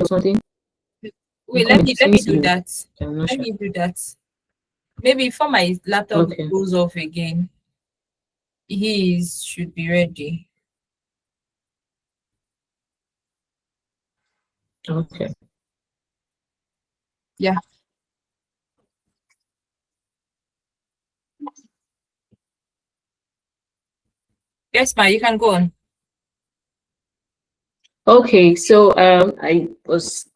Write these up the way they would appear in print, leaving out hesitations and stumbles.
something? Wait, let me do You. that. I'm not Let sure. me do that. Maybe before my laptop Okay. goes off again, should be ready. Okay. Yeah. Yes, ma, you can go on. Okay. So I was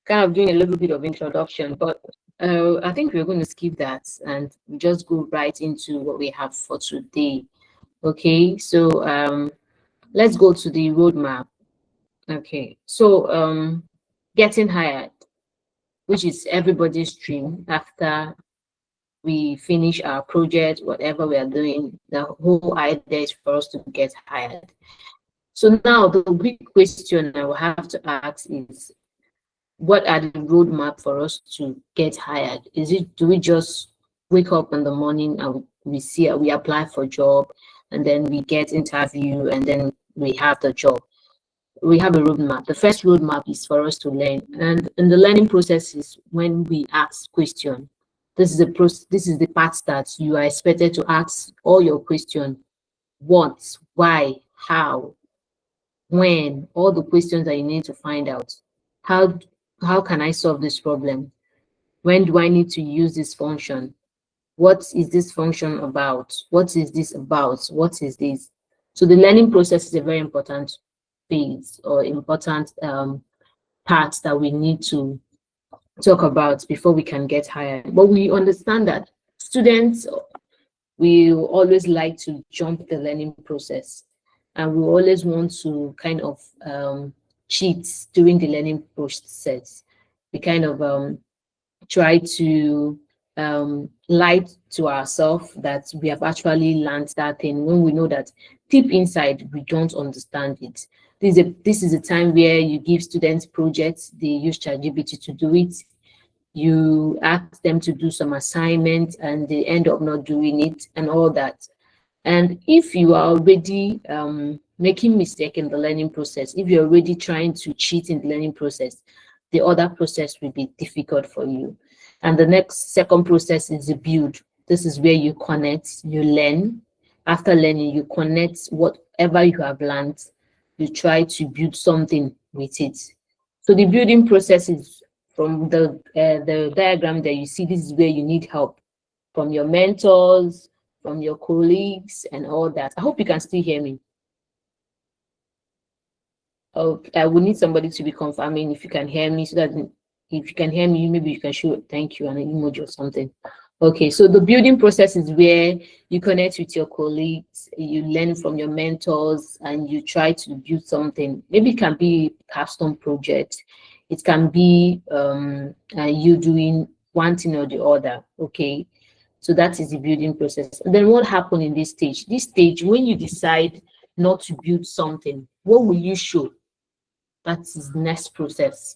kind of doing a little bit of introduction, but I think we're going to skip that and just go right into what we have for today. Okay. So let's go to the roadmap. Okay. So getting hired, which is everybody's dream after we finish our project, whatever we are doing, the whole idea is for us to get hired. So now the big question I will have to ask is, what are the roadmap for us to get hired? Do we just wake up in the morning and we apply for job and then we get interview and then we have the job? We have a roadmap. The first roadmap is for us to learn, and in the learning process is when we ask question. This is the part that you are expected to ask all your question: what, why, how, when, all the questions that you need to find out. How how can I solve this problem? When do I need to use this function? What is this function about? What is this about? What is this? So the learning process is a very important phase or important part that we need to talk about before we can get hired. But we understand that students will always like to jump the learning process, and we always want to kind of cheat during the learning process. We kind of try to lie to ourselves that we have actually learned that thing when we know that deep inside we don't understand it. This is a time where you give students projects, they use ChatGPT to do it. You ask them to do some assignments and they end up not doing it and all that. And if you are already making mistake in the learning process, if you're already trying to cheat in the learning process, the other process will be difficult for you. And the next second process is the build. This is where you connect, you learn. After learning, you connect whatever you have learned. You try to build something with it. So the building process is from the diagram that you see. This is where you need help from your mentors, from your colleagues, and all that. I hope you can still hear me. Oh, I will need somebody to be confirming if you can hear me, so that if you can hear me, maybe you can show thank you and an emoji or something. Okay, so the building process is where you connect with your colleagues, you learn from your mentors, and you try to build something. Maybe it can be a capstone project, it can be you doing one thing or the other. Okay, so that is the building process. And then what happened in this stage? This stage, when you decide not to build something, what will you show? That's the next process,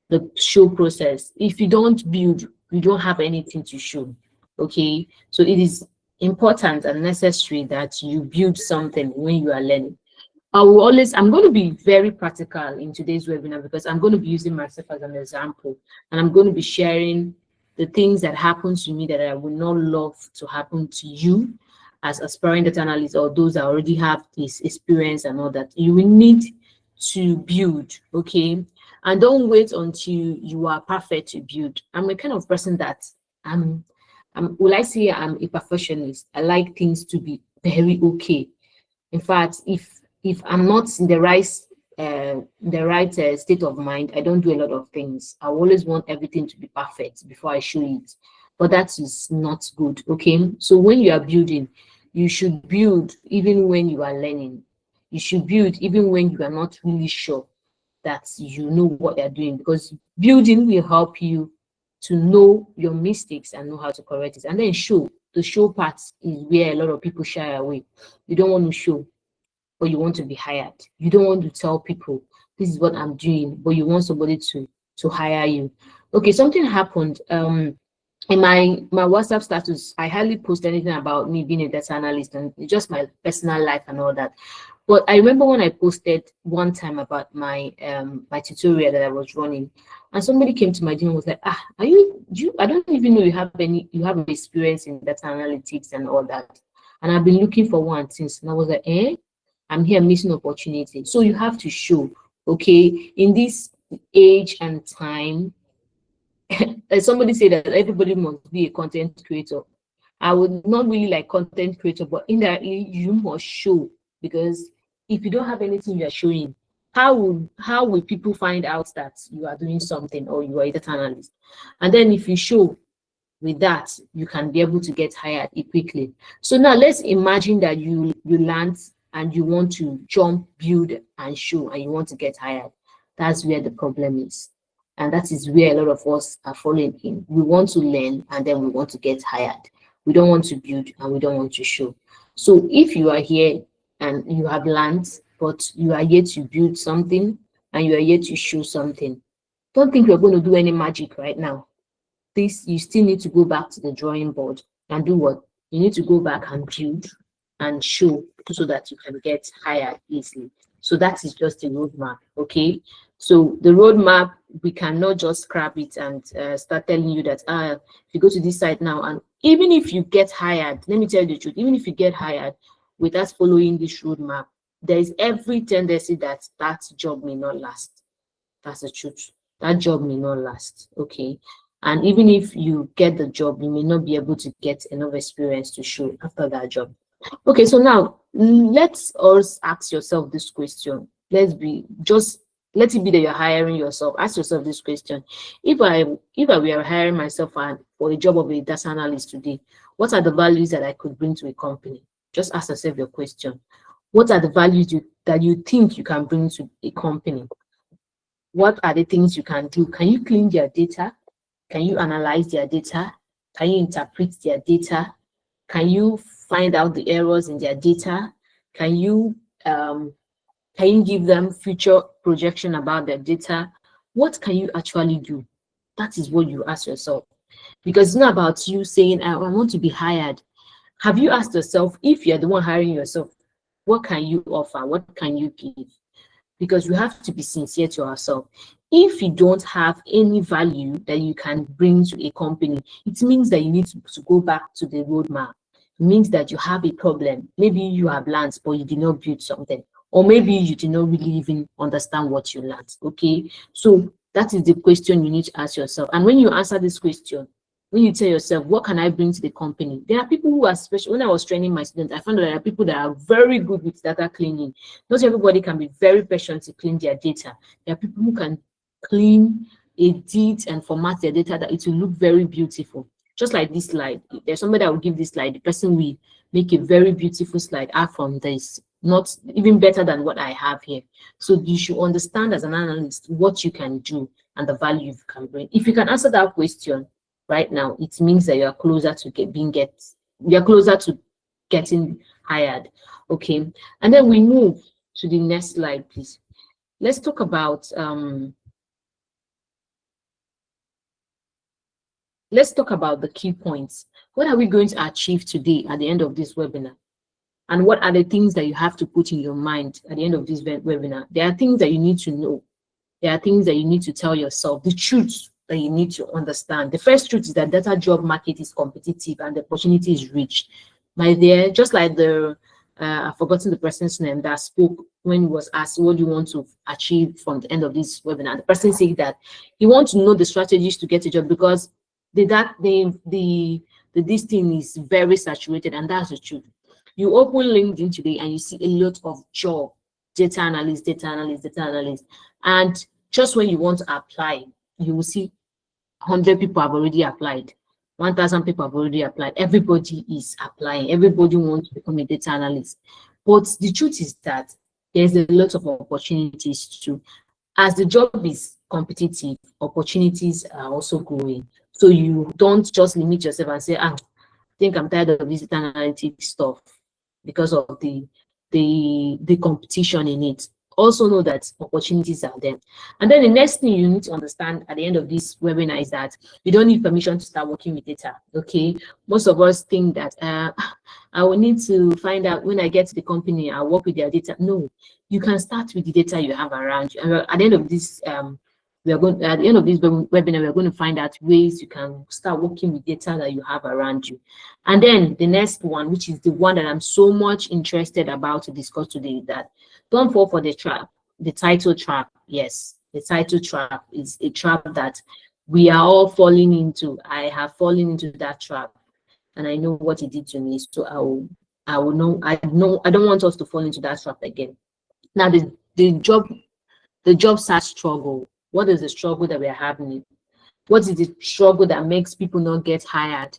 the show process. If you don't build, you don't have anything to show. Okay, so it is important and necessary that you build something when you are learning. I'm going to be very practical in today's webinar because I'm going to be using myself as an example, and I'm going to be sharing the things that happen to me that I would not love to happen to you as aspiring data analysts, or those that already have this experience and all that. You will need to build, okay? And don't wait until you are perfect to build. I'm a kind of person that will I say I'm a perfectionist. I like things to be very okay. In fact, if I'm not in the right state of mind, I don't do a lot of things. I always want everything to be perfect before I show it, but that is not good. Okay, so when you are building, you should build even when you are learning. You should build even when you are not really sure that you know what you're doing, because building will help you to know your mistakes and know how to correct it. And then show. The show part is where a lot of people shy away. You don't want to show, but you want to be hired. You don't want to tell people this is what I'm doing, but you want somebody to hire you. Okay, something happened. In my WhatsApp status, I hardly post anything about me being a data analyst and just my personal life and all that. But I remember when I posted one time about my tutorial that I was running, and somebody came to my gym and was like, ah, are you I don't even know you have experience in data analytics and all that. And I've been looking for one since. And I was like, I'm here missing opportunity. So you have to show, okay, in this age and time, as somebody said that everybody must be a content creator. I would not really like content creator, but indirectly you must show, because if you don't have anything you are showing, how will people find out that you are doing something or you are a data analyst? And then if you show, with that you can be able to get hired quickly. So now let's imagine that you land and you want to jump, build and show, and you want to get hired. That's where the problem is, and that is where a lot of us are falling in. We want to learn and then we want to get hired. We don't want to build and we don't want to show. So if you are here and you have learned but you are yet to build something and you are yet to show something, don't think you're going to do any magic right now. This, you still need to go back to the drawing board and do what? You need to go back and build and show so that you can get hired easily. So that is just the roadmap, okay? So the roadmap, we cannot just scrap it and start telling you that if you go to this site now, and even if you get hired, let me tell you the truth, even if you get hired without following this roadmap, there is every tendency that that job may not last. That's the truth. That job may not last, okay? And even if you get the job, you may not be able to get enough experience to show after that job. Okay, so now let's us ask yourself this question. Let it be that you're hiring yourself. Ask yourself this question. If I were hiring myself for a job of a data analyst today, what are the values that I could bring to a company? Just ask yourself your question. What are the values that you think you can bring to a company? What are the things you can do? Can you clean their data? Can you analyze their data? Can you interpret their data? Can you find out the errors in their data? Can you give them future projection about their data? What can you actually do? That is what you ask yourself. Because it's not about you saying, I want to be hired. Have you asked yourself, if you're the one hiring yourself, what can you offer? What can you give? Because we have to be sincere to ourselves. If you don't have any value that you can bring to a company, it means that you need to go back to the roadmap. It means that you have a problem. Maybe you have learned, but you did not build something. Or maybe you did not really even understand what you learned. Okay. So that is the question you need to ask yourself. And when you answer this question, when you tell yourself, what can I bring to the company? There are people who are special. When I was training my students, I found that there are people that are very good with data cleaning. Not everybody can be very patient to clean their data. There are people who can clean, edit, and format their data that it will look very beautiful. Just like this slide. If there's somebody that will give this slide, the person will make a very beautiful slide out from this, not even better than what I have here. So you should understand as an analyst what you can do and the value you can bring. If you can answer that question right now, it means that you are closer to getting hired. Okay, and then we move to the next slide, please. Let's talk about the key points. What are we going to achieve today at the end of this webinar? And what are the things that you have to put in your mind at the end of this webinar? There are things that you need to know. There are things that you need to tell yourself, the truth that you need to understand. The first truth is that data job market is competitive and the opportunity is rich. My dear, just like I've forgotten the person's name that spoke when he was asked, what do you want to achieve from the end of this webinar? The person said that he wants to know the strategies to get a job because this thing is very saturated, and that's the truth. You open LinkedIn today and you see a lot of job, data analyst, data analyst, data analyst. And just when you want to apply, you will see 100 people have already applied. 1,000 people have already applied. Everybody is applying. Everybody wants to become a data analyst. But the truth is that there's a lot of opportunities too. As the job is competitive, opportunities are also growing. So you don't just limit yourself and say, I think I'm tired of this data analytics stuff because of the competition in it. also know that opportunities are there. And then the next thing you need to understand at the end of this webinar is that you don't need permission to start working with data. Okay, most of us think that I will need to find out when I get to the company, I'll work with their data. No, you can start with the data you have around you. And at the end of this we are going at the end of this webinar, we're going to find out ways you can start working with data that you have around you. And then the next one, which is the one that I'm so much interested about to discuss today, is that don't fall for the trap, the title trap. Yes, the title trap is a trap that we are all falling into. I have fallen into that trap, and I know what it did to me. So I will know. I don't want us to fall into that trap again. Now the job search struggle. What is the struggle that we are having? What is the struggle that makes people not get hired?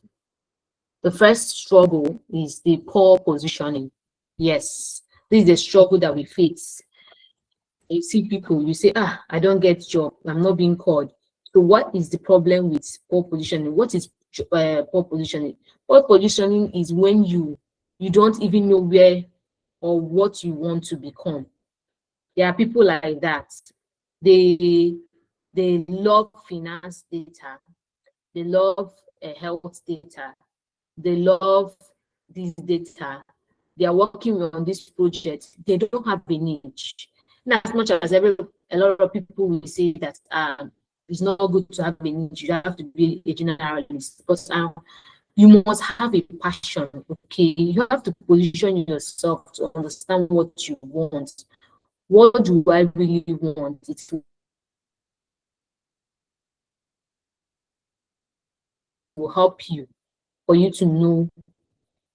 The first struggle is the poor positioning. Yes, this is the struggle that we face. You see people, you say, I don't get job, I'm not being called. So what is the problem with poor positioning? What is poor positioning? Poor positioning is when you don't even know where or what you want to become. There are people like that. They love finance data, they love health data, they love this data, they are working on this project, they don't have a niche. And as much as a lot of people will say that it's not good to have a niche, you have to be a generalist, because you must have a passion. Okay, you have to position yourself to understand what you want. What do I really want? It will help you for you to know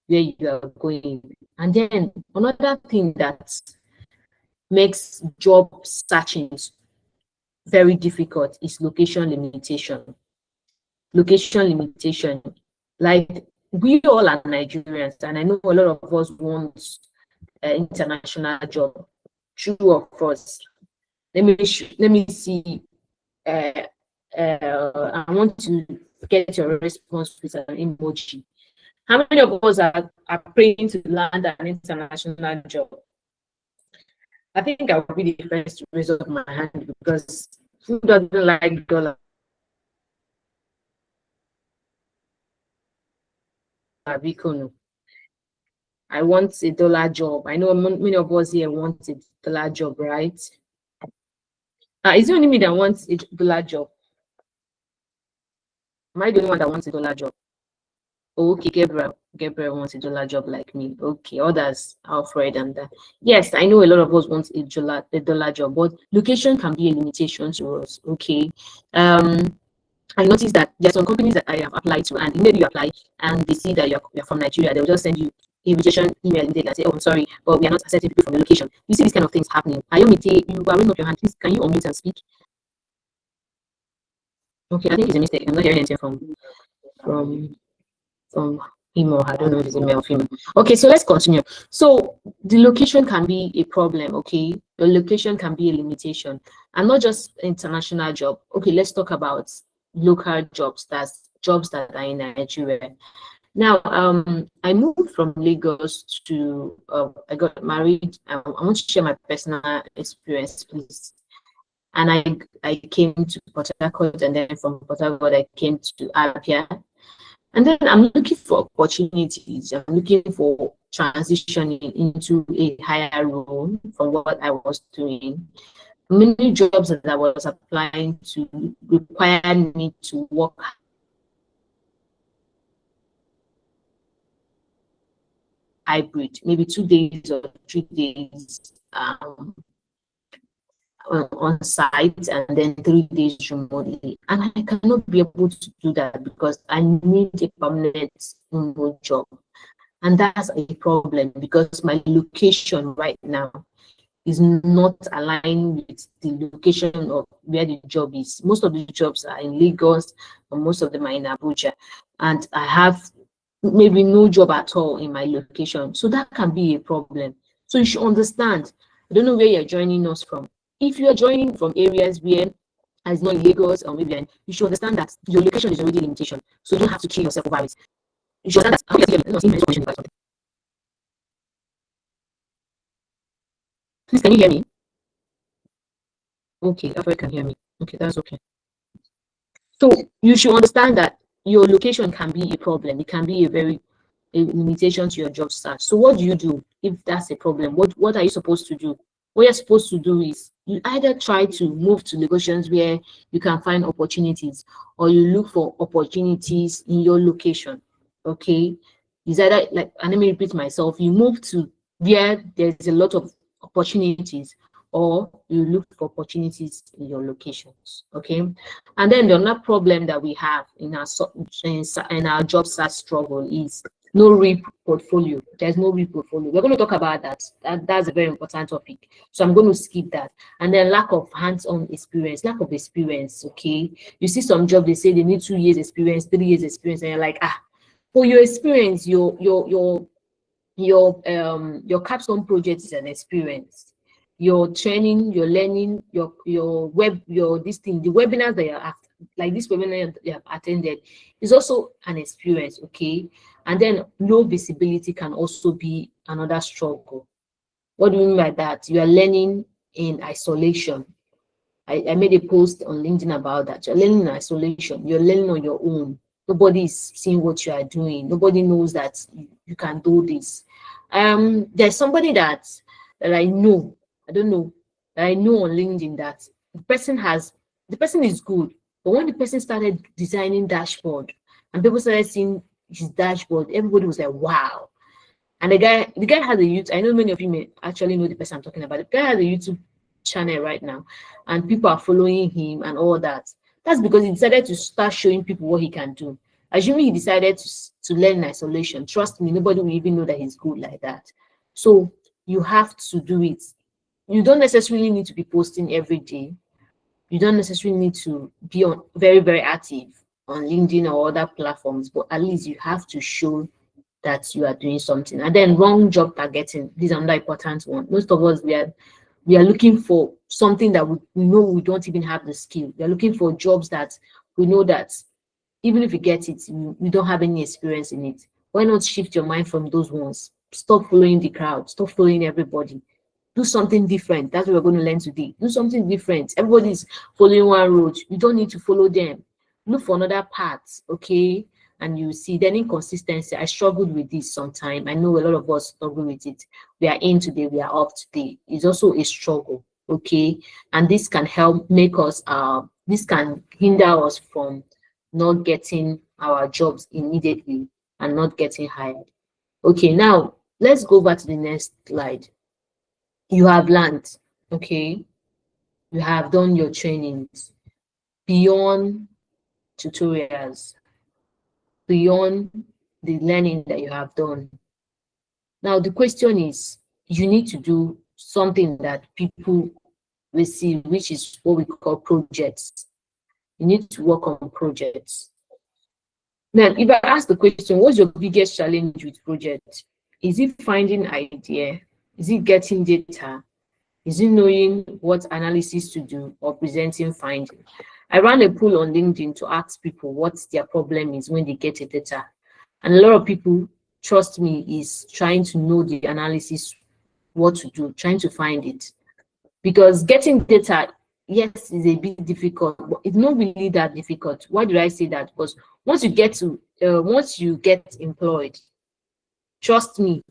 where you are going. And then another thing that makes job searching very difficult is location limitation. Location limitation. Like, we all are Nigerians, and I know a lot of us want international job. True of us. Let me see. I want to get your response with an emoji. How many of us are praying to land an international job? I think I will be the first to raise up my hand, because who doesn't like dollar? I want a dollar job. I know many of us here want a dollar job, right? Is it only me that wants a dollar job? Am I the only one that wants a dollar job? Oh, okay, Gabriel wants a dollar job like me. Okay, others, Alfred and that. Yes, I know a lot of us want a dollar job, but location can be a limitation to us. Okay. I noticed that there are some companies that I have applied to, and maybe you apply and they see that you're from Nigeria, they'll just send you a rejection email and they can say, oh, I'm sorry, but we are not accepting people from the location. You see these kind of things happening. Ayomite, you are raising up your hand. Please, can you unmute and speak? Okay, I think it's a mistake. I'm not hearing anything from from him or I don't know if it's a male or female. Okay, so let's continue. So the location can be a problem. Okay, the location can be a limitation, and not just international job. Okay, let's talk about local jobs. That's jobs that are in Nigeria. Now, I moved from Lagos to I got married. I want to share my personal experience, please. And I came to Port Harcourt, and then from Port Harcourt I came to Abia. And then I'm looking for opportunities. I'm looking for transitioning into a higher role from what I was doing. Many jobs that I was applying to required me to work hybrid, maybe 2 days or 3 days on site, and then 3 days remotely. And I cannot be able to do that because I need a permanent remote job. And that's a problem because my location right now is not aligned with the location of where the job is. Most of the jobs are in Lagos, and most of them are in Abuja. And I have maybe no job at all in my location. So that can be a problem. So you should understand. I don't know where you're joining us from. If you're joining from areas where as not in Lagos or maybe you should understand that your location is already a limitation. So you don't have to kill yourself over it. You should understand that. Please, can you hear me? Okay, Alfred can hear me. Okay, that's okay. So you should understand that your location can be a problem. It can be a limitation to your job search. So what do you do if that's a problem? What are you supposed to do? What you're supposed to do is you either try to move to locations where you can find opportunities, or you look for opportunities in your location. Okay. Is either like, and let me repeat myself, you move to where there's a lot of opportunities, or you look for opportunities in your locations. Okay. And then the other problem that we have in our in our job search struggle is no real portfolio. There's no real portfolio. We're going to talk about that. That's a very important topic. So I'm going to skip that. And then lack of hands-on experience, lack of experience. Okay. You see some job, they say they need 2 years experience, 3 years experience, and you're like, for your experience, your capstone project is an experience. Your training, your learning, your this thing, the webinars that you have, like this webinar you have attended, is also an experience. Okay. And then low visibility can also be another struggle. What do you mean by that? You are learning in isolation. I made a post on LinkedIn about that. You're learning in isolation. You're learning on your own. Nobody is seeing what you are doing. Nobody knows that you can do this. There's somebody that I know. I don't know that I know on LinkedIn that the person is good, but when the person started designing dashboard and people started seeing his dashboard, everybody was like, "Wow!" And the guy has a YouTube. I know many of you may actually know the person I'm talking about. The guy has a YouTube channel right now, and people are following him and all that. That's because he decided to start showing people what he can do. Assuming he decided to learn in isolation, trust me, nobody will even know that he's good like that. So you have to do it. You don't necessarily need to be posting every day. You don't necessarily need to be on very, very active on LinkedIn or other platforms, but at least you have to show that you are doing something. And then wrong job targeting. This is another important one. Most of us we are looking for something that we know we don't even have the skill. We are looking for jobs that we know that even if you get it, you don't have any experience in it. Why not shift your mind from those ones? Stop following the crowd, stop following everybody. Do something different. That's what we're going to learn today. Do something different. Everybody's following one road. You don't need to follow them. Look for another path, okay? And you see, then inconsistency. I struggled with this sometime. I know a lot of us struggle with it. We are in today, we are off today. It's also a struggle, okay? And this can help make us, this can hinder us from not getting our jobs immediately and not getting hired. Okay, now let's go back to the next slide. You have learned, okay? You have done your trainings beyond tutorials, beyond the learning that you have done. Now, the question is, you need to do something that people will see, which is what we call projects. You need to work on projects. Now, if I ask the question, what's your biggest challenge with projects? Is it finding idea? Is it getting data? Is it knowing what analysis to do or presenting finding? I ran a poll on LinkedIn to ask people what their problem is when they get a data. And a lot of people, trust me, is trying to know the analysis, what to do, trying to find it. Because getting data, yes, is a bit difficult, but it's not really that difficult. Why did I say that? Because once you get employed, trust me,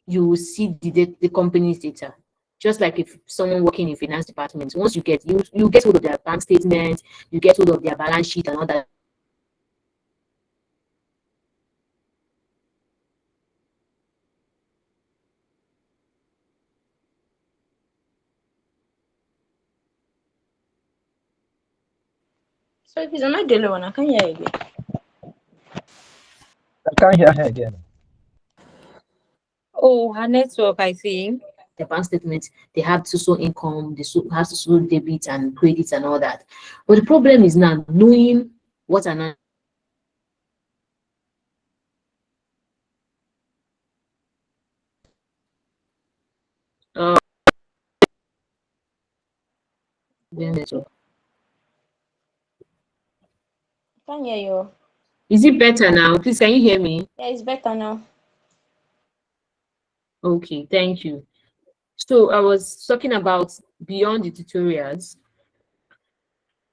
you will see the company's data. Just like if someone working in finance department, once you get hold of their bank statement, you get hold of their balance sheet and all that. So if it's not the one, I can't hear again. I can't hear her again. Oh, her network, I think. Their bank statement, they have so income, they have so debit and credit and all that. But the problem is now knowing what an uh, I can't hear you. is it better now? Please, can you hear me? Yeah, it's better now. Okay, thank you. So I was talking about beyond the tutorials,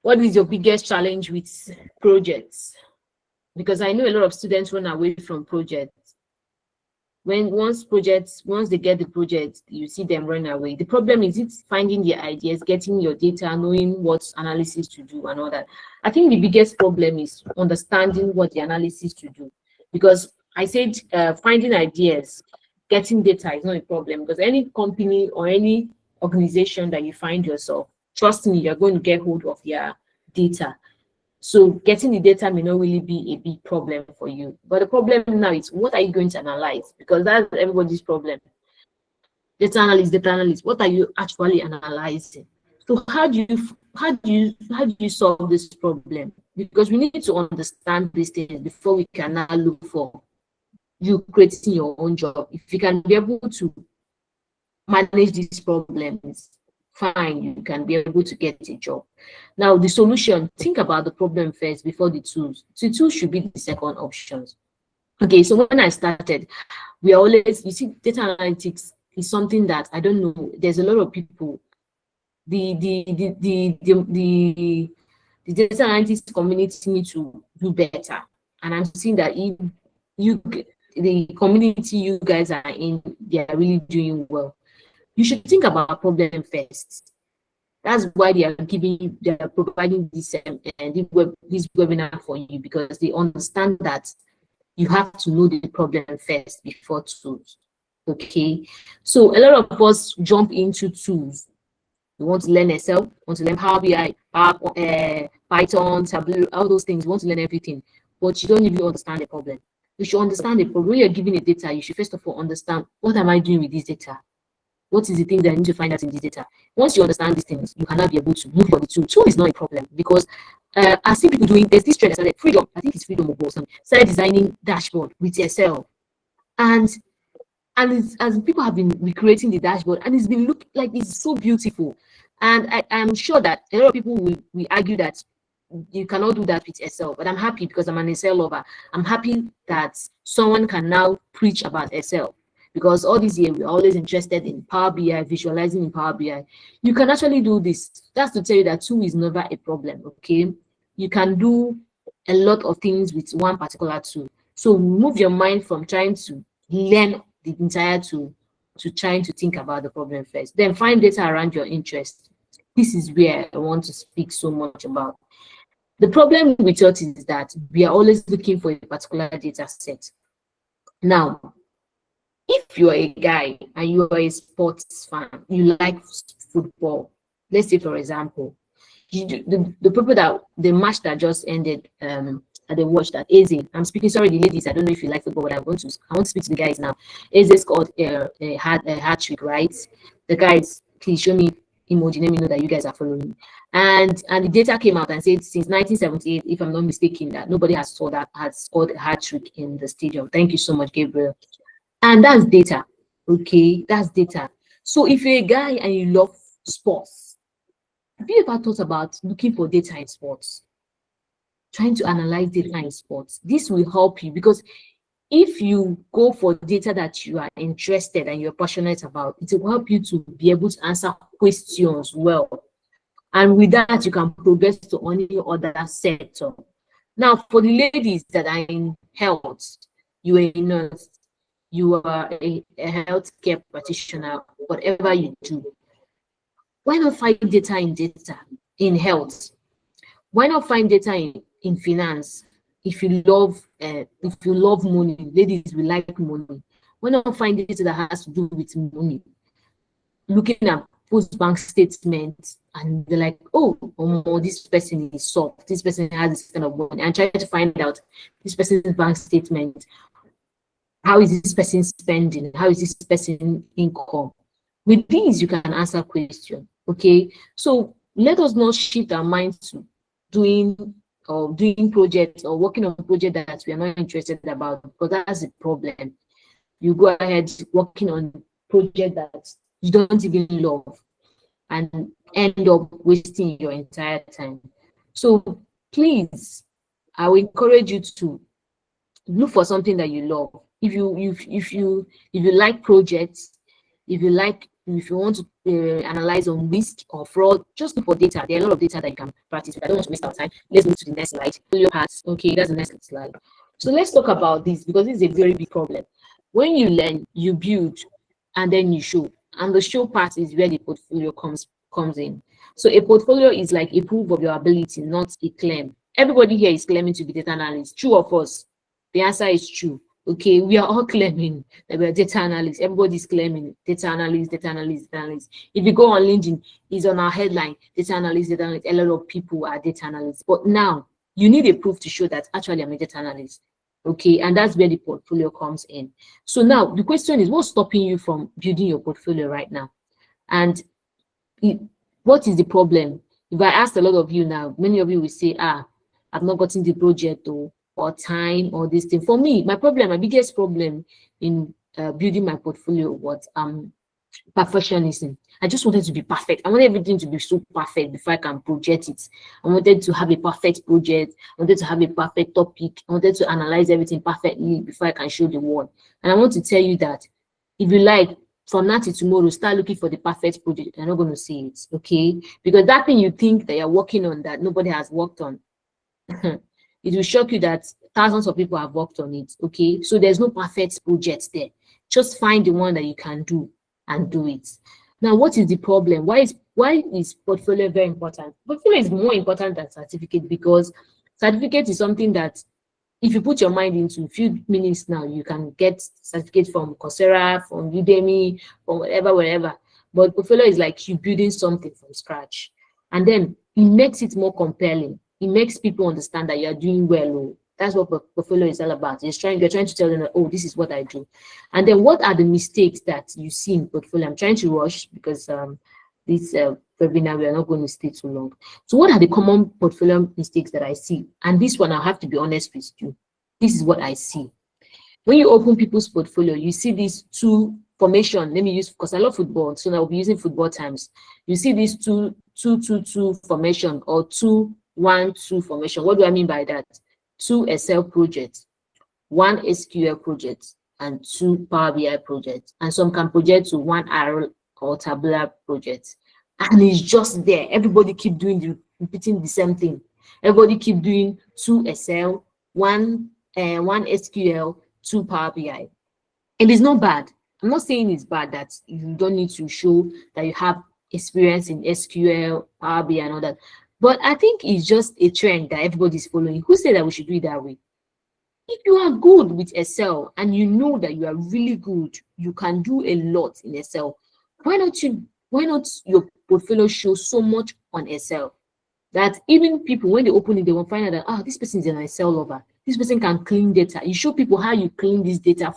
What is your biggest challenge with projects? Because I know a lot of students run away from projects. Once they get the project, you see them run away. The problem is it's finding the ideas, getting your data, knowing what analysis to do and all that. I think the biggest problem is understanding what the analysis to do. Because I said finding ideas, getting data is not a problem, because any company or any organization that you find yourself, trust me, you're going to get hold of their data. So getting the data may not really be a big problem for you. But the problem now is, what are you going to analyze? Because that's everybody's problem. Data analyst, what are you actually analyzing? So how do you solve this problem? Because we need to understand these things before we can now look for you creating your own job. If you can be able to manage these problems, fine, you can be able to get a job. Now, the solution, think about the problem first before the tools. The tools should be the second options. Okay, so when I started, we are always, you see, data analytics is something that I don't know. There's a lot of people. The data analytics community need to do better, and I'm seeing that if you, the community you guys are in, they are really doing well. You should think about problem first. That's why they are providing this webinar for you, because they understand that you have to know the problem first before tools. Okay, so a lot of us jump into tools. You want to learn Excel, want to learn Power BI, Python, Tableau, all those things. You want to learn everything, but you don't even understand the problem. You should understand the problem. When you're giving a data, you should first of all understand, what am I doing with this data? What is the thing that I need to find out in this data? Once you understand these things, you cannot be able to move for the tool. Tool is not a problem, because I see people doing, there's this trend that started, Freedom, I think it's Freedom or something, started designing dashboard with Excel. And as people have been recreating the dashboard, and it's been look like it's so beautiful. And I'm sure that a lot of people will argue that you cannot do that with Excel, but I'm happy because I'm an Excel lover. I'm happy that someone can now preach about Excel, because all these years we're always interested in Power BI, visualizing in Power BI. You can actually do this. That's to tell you that tool is never a problem. Okay, you can do a lot of things with one particular tool. So move your mind from trying to learn the entire tool to trying to think about the problem first. Then find data around your interest. This is where I want to speak so much about. The problem with us is that we are always looking for a particular data set. Now, if you are a guy and you are a sports fan, you like football, let's say for example, the people that the match that just ended, that they watched, that Eze, I'm speaking, sorry the ladies, I don't know if you like football, but I want to speak to the guys now. Eze scored a hat trick, right? The guys, please show me emoji, let me know that you guys are following. And the data came out and said since 1978, if I'm not mistaken, that nobody has scored a hat trick in the stadium. Thank you so much, Gabriel. And that's data. Okay, that's data. So if you're a guy and you love sports, have you ever thought about looking for data in sports? Trying to analyze data in sports. This will help you, because if you go for data that you are interested and you're passionate about, it will help you to be able to answer questions well. And with that, you can progress to any other sector. Now, for the ladies that are in health, you are a nurse, you are a healthcare practitioner, whatever you do, why not find data in health? Why not find data in finance? If you love money, ladies will like money. Why not find data that has to do with money? Looking at post bank statements, and they're like, oh, this person is soft, this person has this kind of money, and try to find out this person's bank statement. How is this person spending? How is this person income? With these, you can answer questions. Okay, so let us not shift our minds to doing projects or working on a project that we are not interested about, because that's the problem. You go ahead working on project that you don't even love and end up wasting your entire time. So please, I will encourage you to look for something that you love. If you like projects, if you like if you want to analyze on risk or fraud, just look for data. There are a lot of data that you can practice with. I don't want to waste our time. Let's move to the next slide. Portfolio parts. Okay, that's the next slide. So let's talk about this because this is a very big problem. When you learn, you build, and then you show. And the show part is where the portfolio comes in. So a portfolio is like a proof of your ability, not a claim. Everybody here is claiming to be data analyst. True or false? The answer is true. Okay, we are all claiming that we are data analysts. Everybody's claiming data analyst, data analyst, data analyst. If you go on LinkedIn, it's on our headline, data analyst, data analyst. A lot of people are data analysts. But now you need a proof to show that actually I'm a data analyst. Okay, and that's where the portfolio comes in. So now the question is, what's stopping you from building your portfolio right now? And what is the problem? If I asked a lot of you now, many of you will say, I've not gotten the project or time or this thing. For me, my biggest problem in building my portfolio was perfectionism. I just wanted to be perfect. I wanted everything to be so perfect before I can project it. I wanted to have a perfect project. I wanted to have a perfect topic. I wanted to analyze everything perfectly before I can show the world. And I want to tell you that if you like, from now till tomorrow, start looking for the perfect project. You're not going to see it, okay? Because that thing you think that you're working on that nobody has worked on, it will shock you that thousands of people have worked on it, okay? So there's no perfect project there. Just find the one that you can do and do it. Now, what is the problem? Why is portfolio very important? Portfolio is more important than certificate because certificate is something that if you put your mind into a few minutes now, you can get certificate from Coursera, from Udemy, from wherever. But portfolio is like you building something from scratch. And then it makes it more compelling. It makes people understand that you're doing well. Oh, that's what portfolio is all about. You're trying to tell them that, oh, this is what I do. And then what are the mistakes that you see in portfolio? I'm trying to rush because this webinar, we are not going to stay too long. So what are the common portfolio mistakes that I see? And this one, I have to be honest with you. This is what I see. When you open people's portfolio, you see these two formation. Let me use, because I love football, so I'll be using football terms. You see these two formation or 2-1-2 formation. What do I mean by that? 2 Excel projects, 1 SQL project, and 2 Power BI projects. And some can project to 1 R or tabular project. And it's just there. Everybody keep repeating the same thing. Everybody keep doing 2 Excel, 1 SQL, 2 Power BI. And it's not bad. I'm not saying it's bad that you don't need to show that you have experience in SQL, Power BI, and all that. But I think it's just a trend that everybody's following. Who said that we should do it that way? If you are good with Excel and you know that you are really good, you can do a lot in Excel. Why not your portfolio show so much on Excel that even people, when they open it, they will find out that this person is an Excel lover. This person can clean data. You show people how you clean this data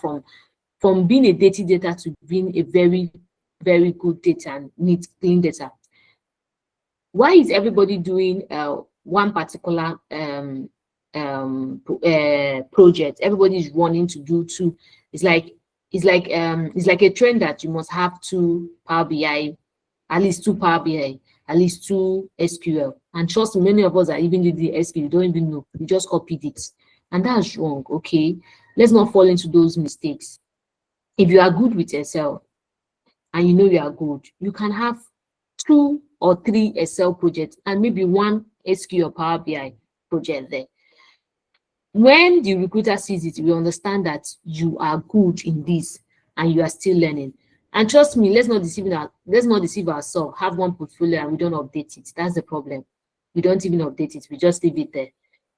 from being a dirty data to being a very, very good data and neat, clean data. Why is everybody doing one particular project? Everybody is wanting to do 2. It's like a trend that you must have 2 Power BI, at least 2 Power BI, at least 2 SQL. And trust me, many of us are even doing the SQL, don't even know. We just copied it. And that's wrong, okay? Let's not fall into those mistakes. If you are good with Excel and you know you are good, you can have 2 or 3 Excel projects and maybe 1 SQL Power BI project there. When the recruiter sees it, we understand that you are good in this and you are still learning. And trust me, let's not deceive ourselves. Have one portfolio and we don't update it. That's the problem. We don't even update it. We just leave it there.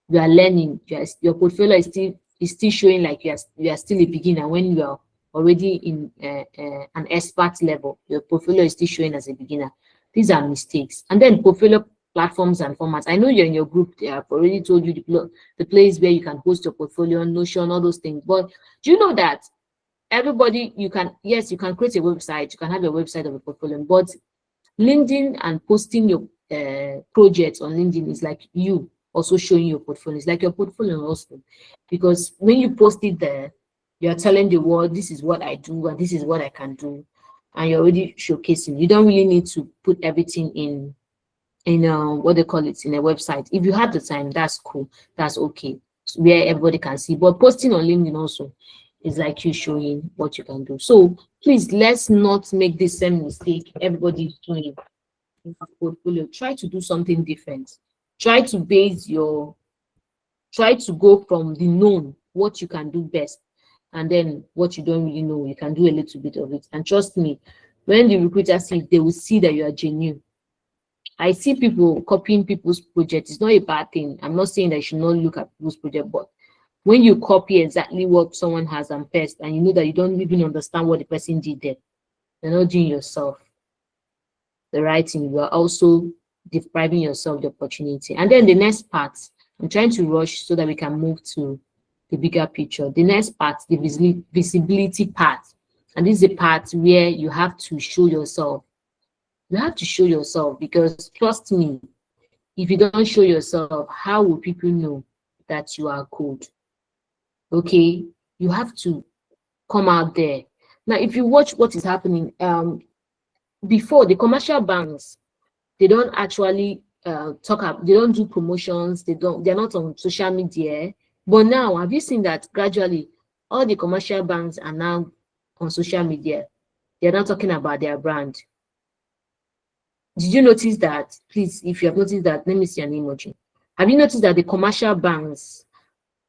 You are learning. Your portfolio is still showing like you are still a beginner when you are already in an expert level. Your portfolio is still showing as a beginner. These are mistakes. And then portfolio platforms and formats. I know you're in your group. They have already told you the place where you can host your portfolio, Notion, all those things. But do you know that everybody, you can create a website. You can have your website of a portfolio, but LinkedIn and posting your projects on LinkedIn is like you also showing your portfolio. It's like your portfolio also, because when you post it there, you're telling the world, this is what I do and this is what I can do, and you're already showcasing. You don't really need to put everything in what they call it, in a website. If you have the time, that's cool, that's okay, where everybody can see. But posting on LinkedIn also, It's like you showing what you can do. So please, let's not make the same mistake everybody's doing in our portfolio. Try to do something different. Try to try to go from the known, what you can do best, and then what you don't really know, you can do a little bit of it. And trust me, when the recruiter see, they will see that you are genuine. I see people copying people's projects. It's not a bad thing. I'm not saying that you should not look at people's project, but when you copy exactly what someone has and paste, and you know that you don't even understand what the person did there, you're not doing yourself the right thing. You are also depriving yourself the opportunity. And then the next part, I'm trying to rush so that we can move to the bigger picture. The next part, the visibility part. And this is the part where you have to show yourself. You have to show yourself, because trust me, if you don't show yourself, how will people know that you are good? Okay, you have to come out there. Now, if you watch what is happening, before, the commercial banks, they don't actually talk about, they don't do promotions, they're not on social media. But now, have you seen that gradually all the commercial banks are now on social media? They're not talking about their brand. Did you notice that? Please, if you have noticed that, let me see an emoji. Have you noticed that the commercial banks,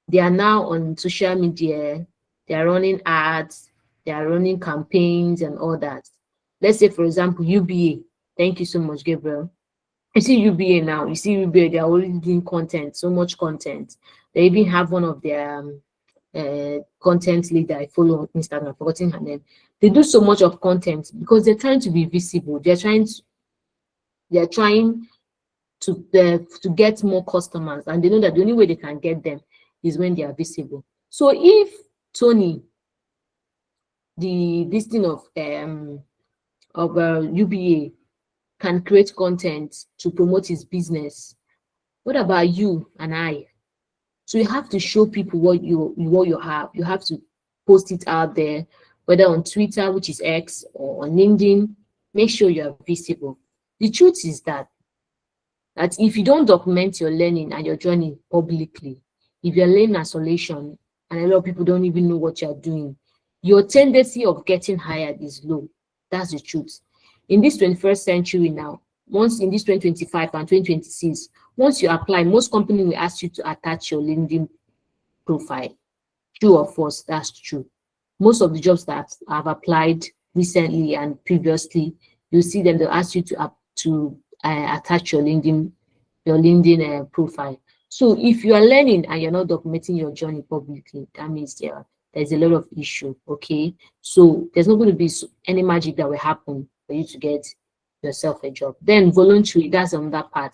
they are now on social media, they are running ads, they are running campaigns and all that? Let's say, for example, UBA. Thank you so much, Gabriel. You see UBA now, you see UBA, they're already doing content, so much content. They even have one of their content leader I follow on Instagram, I've forgotten her name. They do so much of content because they're trying to be visible. They're trying to get more customers, and they know that the only way they can get them is when they are visible. So if Tony, this thing of UBA, can create content to promote his business, what about you and I? So you have to show people what you have. You have to post it out there, whether on Twitter, which is X, or on LinkedIn. Make sure you are visible. The truth is that if you don't document your learning and your journey publicly, if you're learning isolation and a lot of people don't even know what you're doing, your tendency of getting hired is low. That's the truth. In this 21st century now, once in this 2025 and 2026, once you apply, most companies will ask you to attach your LinkedIn profile. True or false? That's true. Most of the jobs that I've applied recently and previously, you see them, they'll ask you to attach your LinkedIn profile. So if you are learning and you're not documenting your journey publicly, that means there's a lot of issue. Okay, so there's not going to be any magic that will happen for you to get yourself a job. Then voluntary, that's another part.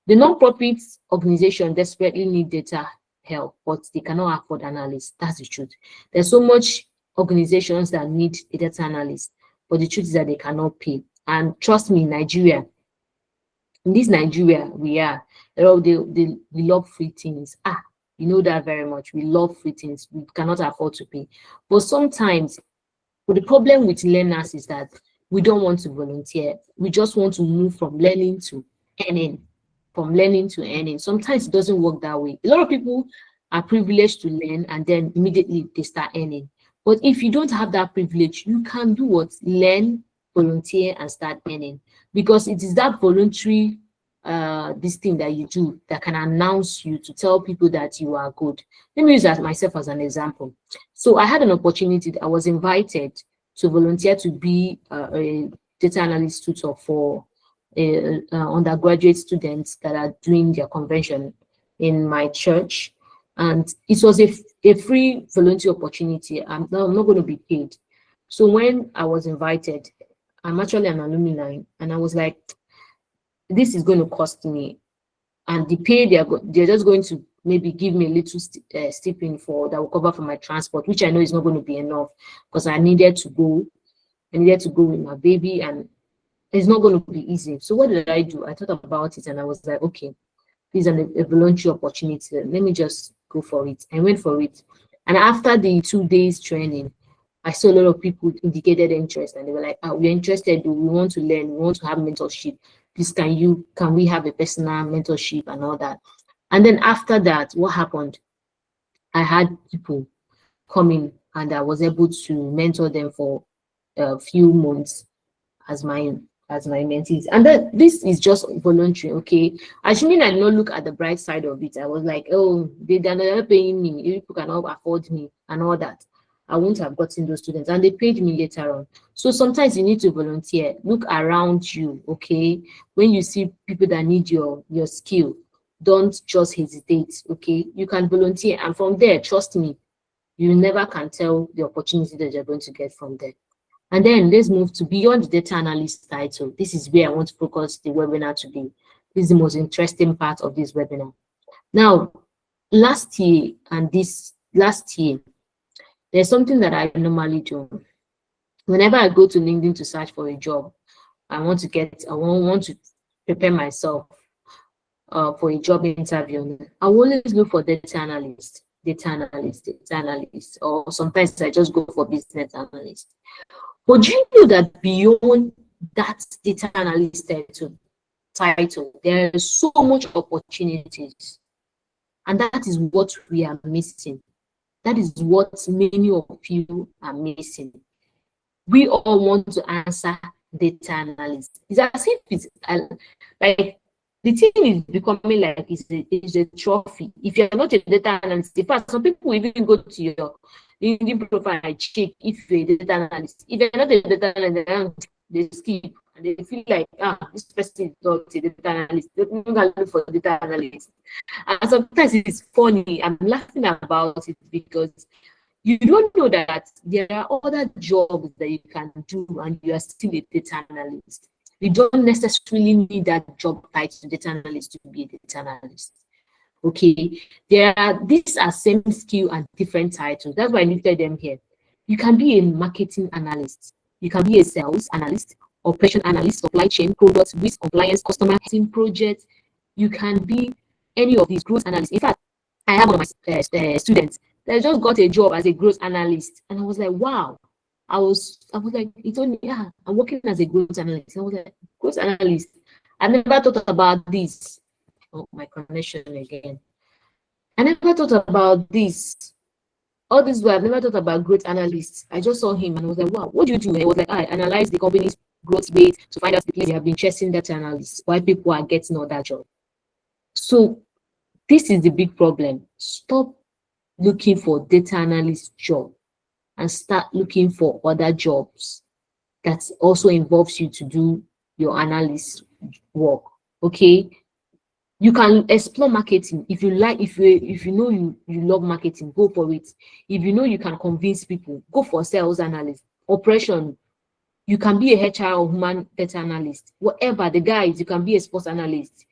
The non-profit organization desperately need data help, but they cannot afford analysts. That's the truth. There's so much organizations that need a data analyst, but the truth is that they cannot pay. And trust me, Nigeria, in this Nigeria, we love free things. You know that very much. We love free things. We cannot afford to pay. But sometimes, the problem with learners is that we don't want to volunteer. We just want to move from learning to earning. From learning to earning. Sometimes it doesn't work that way. A lot of people are privileged to learn and then immediately they start earning. But if you don't have that privilege, you can do what? Learn, volunteer, and start earning. Because it is that voluntary this thing that you do that can announce you to tell people that you are good. Let me use myself as an example. So I had an opportunity. I was invited to volunteer to be a data analyst tutor for undergraduate students that are doing their convention in my church. And it was a free volunteer opportunity. I'm not going to be paid. So when I was invited, I'm actually an alumni, and I was like, this is going to cost me. And the pay, they're just going to maybe give me a little stipend for that will cover for my transport, which I know is not going to be enough because I needed to go. I needed to go with my baby, and it's not going to be easy. So what did I do? I thought about it, and I was like, okay, this is a voluntary opportunity. Let me just go for it. I went for it. And after the 2 days training, I saw a lot of people indicated interest, and they were like, we're interested, we want to learn, we want to have mentorship. Please, can we have a personal mentorship and all that? And then after that, what happened? I had people coming and I was able to mentor them for a few months as my mentees. And that this is just voluntary, okay? Assuming I did not look at the bright side of it, I was like, oh, they're not paying me, you people cannot afford me and all that. I wouldn't have gotten those students, and they paid me later on. So sometimes you need to volunteer. Look around you, okay? When you see people that need your skill, don't just hesitate, okay? You can volunteer, and from there, trust me, you never can tell the opportunity that you're going to get from there. And then let's move to beyond the data analyst title. This is where I want to focus the webinar today. This is the most interesting part of this webinar. Now, last year and this last year, there's something that I normally do. Whenever I go to LinkedIn to search for a job, I want to prepare myself for a job interview. I will always look for data analyst, or sometimes I just go for business analyst. But do you know that beyond that data analyst title, there is so much opportunities, and that is what we are missing. That is what many of you are missing. We all want to answer data analyst. It's as if it's like the thing is becoming like it's a trophy. If you're not a data analyst, in fact, some people even go to your LinkedIn profile and check if you're a data analyst. If you're not a data analyst, they skip and they feel like, this person is not a data analyst. They don't look for data analyst. And sometimes it's funny. I'm laughing about it because you don't know that there are other jobs that you can do and you are still a data analyst. You don't necessarily need that job title, data analyst, to be a data analyst. Okay, these are same skill and different titles. That's why I listed them here. You can be a marketing analyst, you can be a sales analyst, operation analyst, supply chain, product, risk compliance, customer team project. You can be any of these growth analysts. In fact, I have one of my students that just got a job as a growth analyst, and I was like, wow. I was like, it's only, yeah, I'm working as a growth analyst. I was like, growth analyst. I never thought about this. Oh, my connection again. I never thought about this. All this way, I've never thought about growth analysts. I just saw him and I was like, wow, what do you do? And it was like, I analyze the company's growth rate to find out the place they have been chasing data analysts, why people are getting all that job. So this is the big problem. Stop looking for data analyst job and start looking for other jobs that also involves you to do your analyst work. Okay, you can explore marketing if you like. If you know you love marketing, go for it. If you know you can convince people, go for sales analyst. Operation, you can be a HR or human data analyst. Whatever the guys, you can be a sports analyst.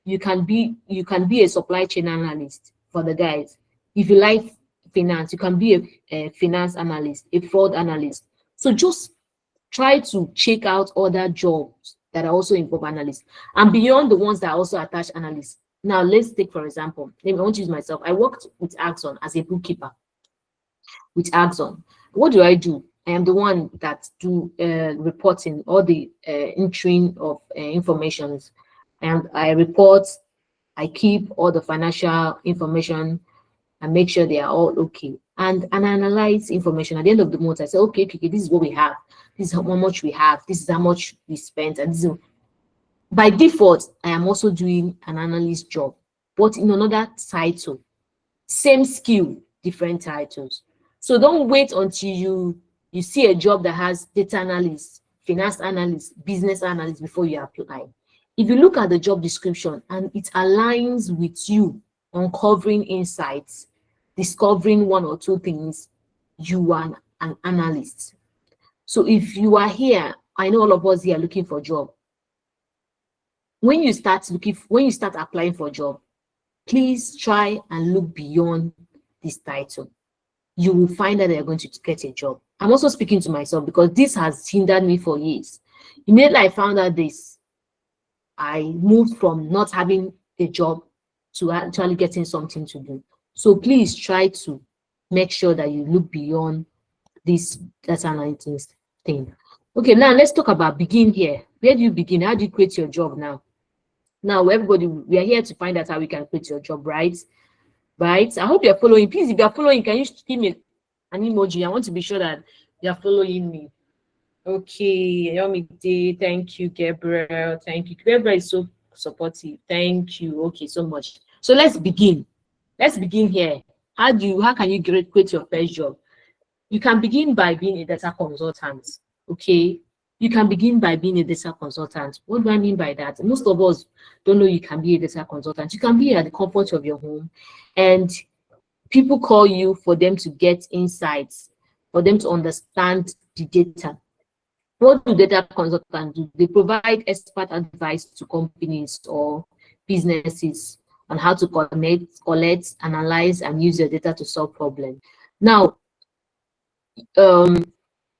You can be a supply chain analyst for the guys. If you like finance, you can be a finance analyst, a fraud analyst. So just try to check out other jobs that are also involve analysts and beyond the ones that are also attach analysts. Now let's take, for example, I want to use myself. I worked with Axon as a bookkeeper with Axon. What do? I am the one that do reporting, all the entering of informations, and I report. I keep all the financial information and make sure they are all okay. And analyze information. At the end of the month, I say, okay, this is what we have. This is how much we have. This is how much we spent. And this is, by default, I am also doing an analyst job, but in another title. Same skill, different titles. So don't wait until you see a job that has data analyst, finance analyst, business analyst before you apply. If you look at the job description and it aligns with you uncovering insights, discovering one or two things, you are an analyst. So if you are here, I know all of us here are looking for a job. When you start applying for a job, please try and look beyond this title. You will find that you're going to get a job. I'm also speaking to myself because this has hindered me for years. Immediately I found out this, I moved from not having a job to actually getting something to do. So please try to make sure that you look beyond this data analytics thing. Okay, now let's talk about begin here. Where do you begin? How do you create your job now? Now, everybody, we are here to find out how we can create your job, right? Right? I hope you're following. Please, if you're following, can you give me an emoji. I want to be sure that you're following me. Okay, Yomide, thank you, Gabriel. Thank you. Gabriel is so supportive. Thank you. Okay, so much. So let's begin. Let's begin here. How can you create your first job? You can begin by being a data consultant. Okay. You can begin by being a data consultant. What do I mean by that? Most of us don't know you can be a data consultant. You can be at the comfort of your home, and people call you for them to get insights, for them to understand the data. What do data consultants do? They provide expert advice to companies or businesses on how to connect, collect, analyze, and use your data to solve problems. Now, um,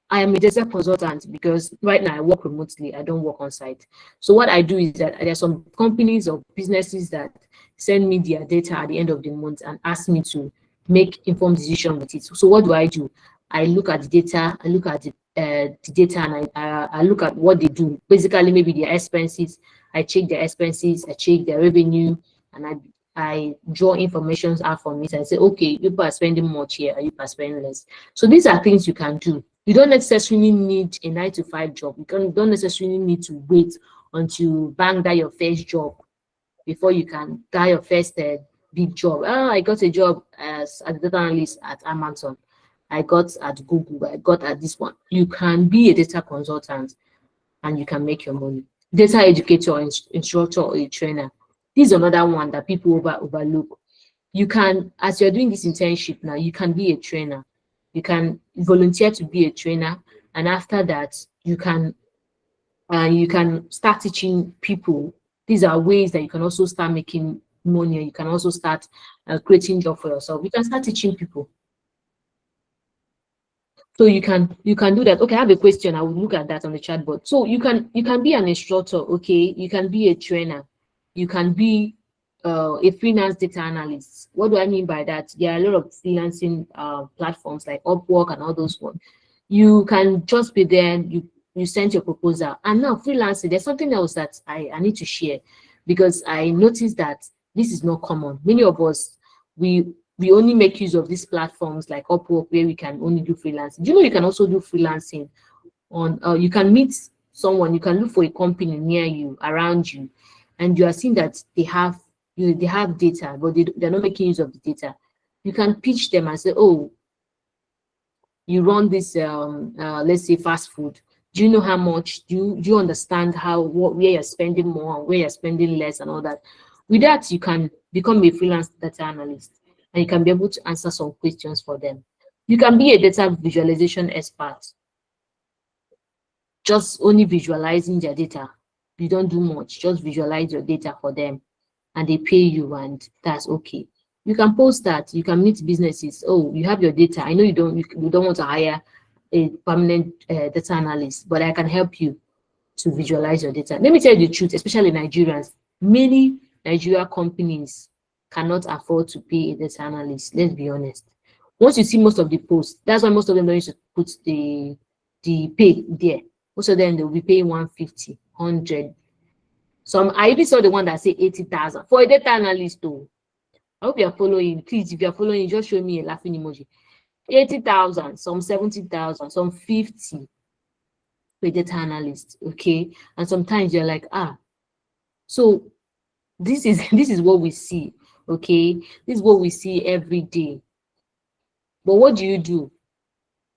I am a data consultant because right now I work remotely. I don't work on site. So what I do is that there are some companies or businesses that send me their data at the end of the month and ask me to make informed decision with it. So what do? I look at the data. I look at the data, and I look at what they do. Basically, maybe their expenses. I check their expenses. I check their revenue, and I draw information out from it. I say, okay, people are spending much here, or people are spending less. So these are things you can do. You don't necessarily need a 9 to 5 job. You don't necessarily need to wait until you bang that your first job before you can get your first big job. Oh, I got a job as a data analyst at Amazon. I got at Google. I got at this one. You can be a data consultant and you can make your money. Data educator, instructor, or a trainer. This is another one that people overlook. You can, as you're doing this internship now, you can be a trainer. You can volunteer to be a trainer, and after that, you can start teaching people. These are ways that you can also start making money. You can also start creating job for yourself. You can start teaching people. So you can do that. Okay, I have a question. I will look at that on the chat board. So you can be an instructor. Okay, you can be a trainer. You can be a freelance data analyst. What do I mean by that? There are a lot of freelancing platforms like Upwork and all those ones. You can just be there. You send your proposal, and now freelancing. There's something else that I need to share, because I noticed that this is not common. Many of us, we only make use of these platforms like Upwork, where we can only do freelancing. Do you know you can also do freelancing on? You can meet someone. You can look for a company near you, around you, and you are seeing that they have data, but they're not making use of the data. You can pitch them and say, oh, you run this let's say fast food. Do you know how much? Do you understand where you're spending more and where you're spending less and all that? With that, you can become a freelance data analyst, and you can be able to answer some questions for them. You can be a data visualization expert, just only visualizing their data. You don't do much, just visualize your data for them, and they pay you, and that's okay. You can post that. You can meet businesses. Oh, you have your data. I know you don't want to hire a permanent data analyst, but I can help you to visualize your data. Let me tell you the truth, especially Nigerians. Many Nigeria companies cannot afford to pay a data analyst. Let's be honest. Once you see most of the posts, that's why most of them don't used to put the pay there. Most of them, they'll be paying 150, 100. Some I even saw the one that say 80,000 for a data analyst though. I hope you're following. Please, if you're following, just show me a laughing emoji. 80,000, some 70,000, some 50 for a data analyst. Okay. And sometimes you're like, so this is this is what we see. Okay. This is what we see every day. But what do?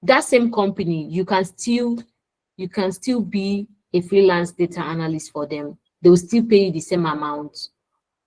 That same company, you can still be a freelance data analyst for them. They will still pay you the same amount,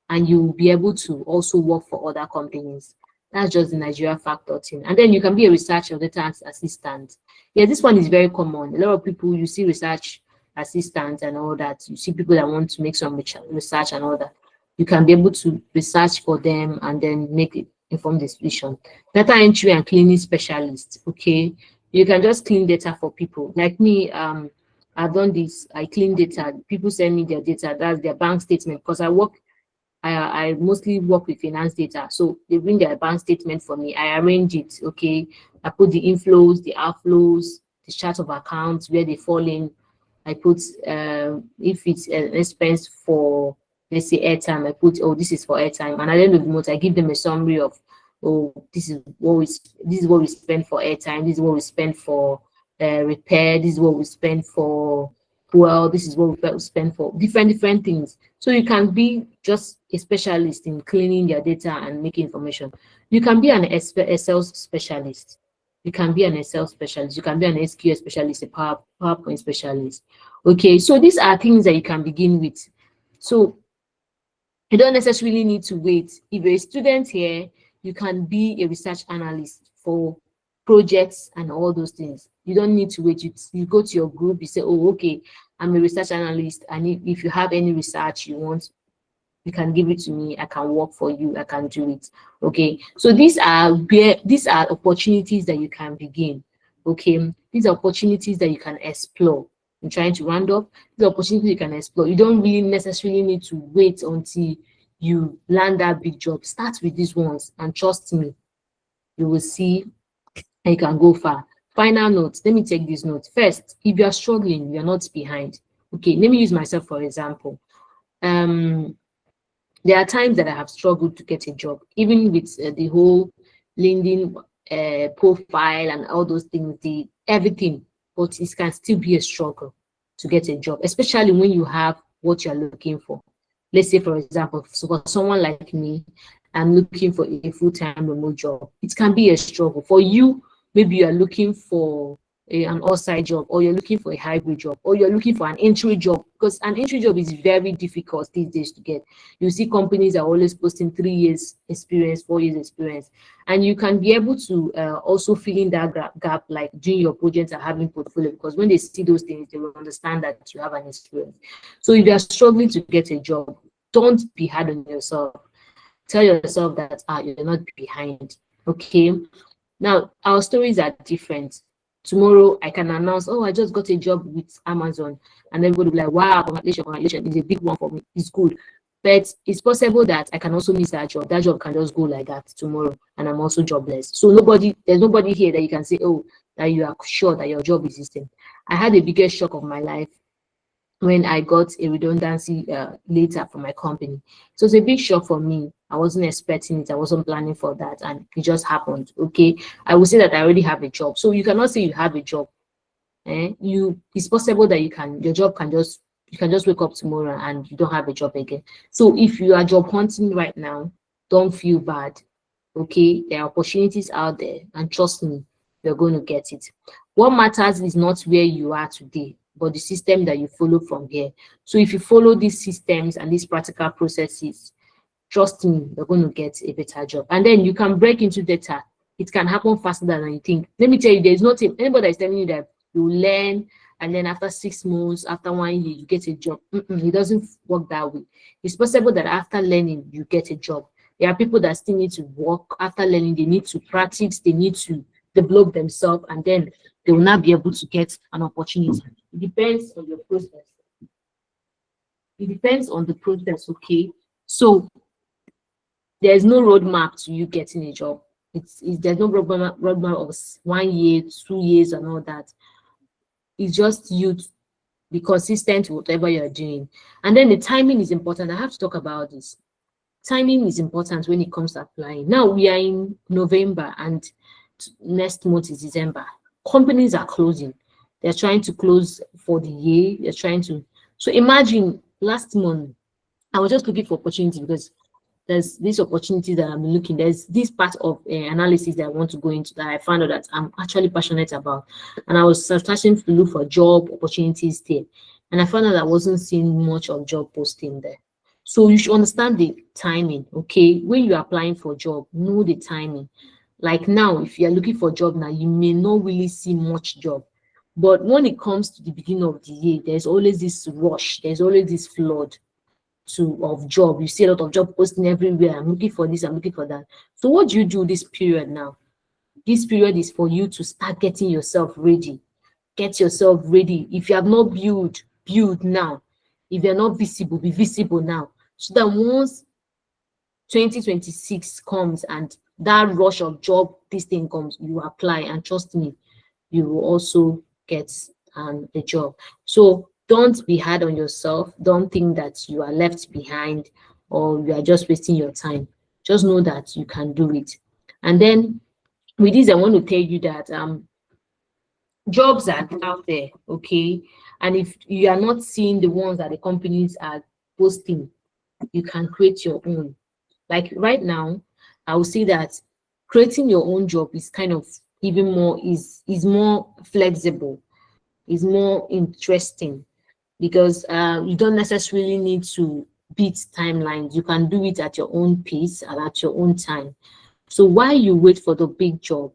and you'll be able to also work for other companies. That's just the Nigeria factor thing. And then you can be a research or data assistant. Yeah, this one is very common. A lot of people, you see research assistants and all that. You see people that want to make some research and all that. You can be able to research for them and then make it informed decision. Data entry and cleaning specialist. Okay, you can just clean data for people. Like me, I've done this. I clean data. People send me their data. That's their bank statement, because I mostly work with finance data. So they bring their bank statement for me. I arrange it. Okay. I put the inflows, the outflows, the chart of accounts, where they fall in. I put if it's an expense for, let's say, airtime, I put, oh, this is for airtime. And at the end of the month, I give them a summary of oh, this is what we spend for airtime, this is what we spend for repair, this is what we spend for fuel, this is what we spend for different things. So you can be just a specialist in cleaning your data and making information. You can be an Excel specialist. You can be an Excel specialist. You can be an SQL specialist, a PowerPoint specialist. Okay, so these are things that you can begin with. So you don't necessarily need to wait. If you're a student here, you can be a research analyst for projects and all those things. You don't need to wait. You go to your group, you say, oh, okay, I'm a research analyst. And if you have any research you want, you can give it to me. I can work for you. I can do it. Okay. So these are opportunities that you can begin. Okay. These are opportunities that you can explore. I'm trying to round up. These are opportunities you can explore. You don't really necessarily need to wait until you land that big job. Start with these ones and trust me, you will see and you can go far. Final notes. Let me take these notes. First, if you are struggling, you're not behind. Okay, let me use myself for example. There are times that I have struggled to get a job, even with the whole LinkedIn profile and all those things, everything, but it can still be a struggle to get a job, especially when you have what you're looking for. Let's say, for example, so for someone like me, I'm looking for a full-time remote job. It can be a struggle. For you, maybe you are looking for an outside job, or you're looking for a hybrid job, or you're looking for an entry job, because an entry job is very difficult these days to get. You see companies are always posting 3 years experience, 4 years experience, and you can be able to also fill in that gap, like doing your projects and having portfolio, because when they see those things, they will understand that you have an experience. So if you are struggling to get a job, don't be hard on yourself. Tell yourself that you're not behind. Okay. Now, our stories are different. Tomorrow, I can announce, oh, I just got a job with Amazon. And everybody will be like, wow, congratulations, congratulations. It's a big one for me. It's good. But it's possible that I can also miss that job. That job can just go like that tomorrow, and I'm also jobless. So there's nobody here that you can say, oh, that you are sure that your job is existing. I had the biggest shock of my life when I got a redundancy later from my company. So it's a big shock for me. I wasn't expecting it. I wasn't planning for that, and it just happened. Okay, I would say that I already have a job. So you cannot say you have a job. It's possible that your job can just you can just wake up tomorrow and you don't have a job again. So if you are job hunting right now, don't feel bad. Okay, there are opportunities out there, and trust me, you're going to get it. What matters is not where you are today, but the system that you follow from here. So if you follow these systems and these practical processes, trust me, you're going to get a better job. And then you can break into data. It can happen faster than you think. Let me tell you, there's nothing, anybody that is telling you that you learn and then after 6 months, after 1 year, you get a job. It doesn't work that way. It's possible that after learning, you get a job. There are people that still need to work after learning. They need to practice. They need to develop themselves, and then they will not be able to get an opportunity. It depends on your process. It depends on the process, okay? So there's no roadmap to you getting a job. There's no roadmap of 1 year, 2 years, and all that. It's just you to be consistent with whatever you're doing. And then the timing is important. I have to talk about this. Timing is important when it comes to applying. Now we are in November and next month is December. Companies are closing. They're trying to close for the year. They're trying to. So imagine last month, I was just looking for opportunity because there's this opportunity that I'm looking. There's this part of analysis that I want to go into that I found out that I'm actually passionate about. And I was starting to look for job opportunities there. And I found out I wasn't seeing much of job posting there. So you should understand the timing, okay? When you're applying for a job, know the timing. Like now, if you're looking for a job now, you may not really see much job. But when it comes to the beginning of the year, there's always this rush, there's always this flood of job. You see a lot of job posting everywhere. I'm looking for this, I'm looking for that. So what do you do this period now? This period is for you to start getting yourself ready. Get yourself ready. If you have not build now. If you're not visible, be visible now. So that once 2026 comes and that rush of job, this thing comes, you apply, and trust me, you will also get a job. So don't be hard on yourself. Don't think that you are left behind or you are just wasting your time. Just know that you can do it. And then with this, I want to tell you that jobs are out there, okay? And if you are not seeing the ones that the companies are posting, you can create your own. Like right now, I would say that creating your own job is kind of even more is more flexible, is more interesting because you don't necessarily need to beat timelines. You can do it at your own pace and at your own time. So while you wait for the big job,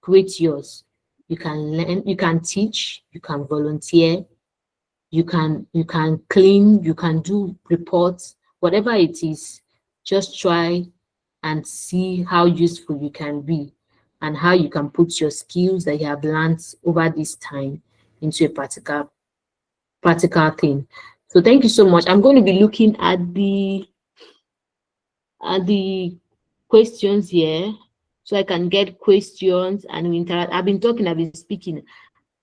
create yours. You can learn, you can teach, you can volunteer, you can clean, you can do reports, whatever it is. Just try and see how useful you can be and how you can put your skills that you have learned over this time into a practical thing. So thank you so much. I'm going to be looking at the questions here so I can get questions and we interact. I've been talking, I've been speaking.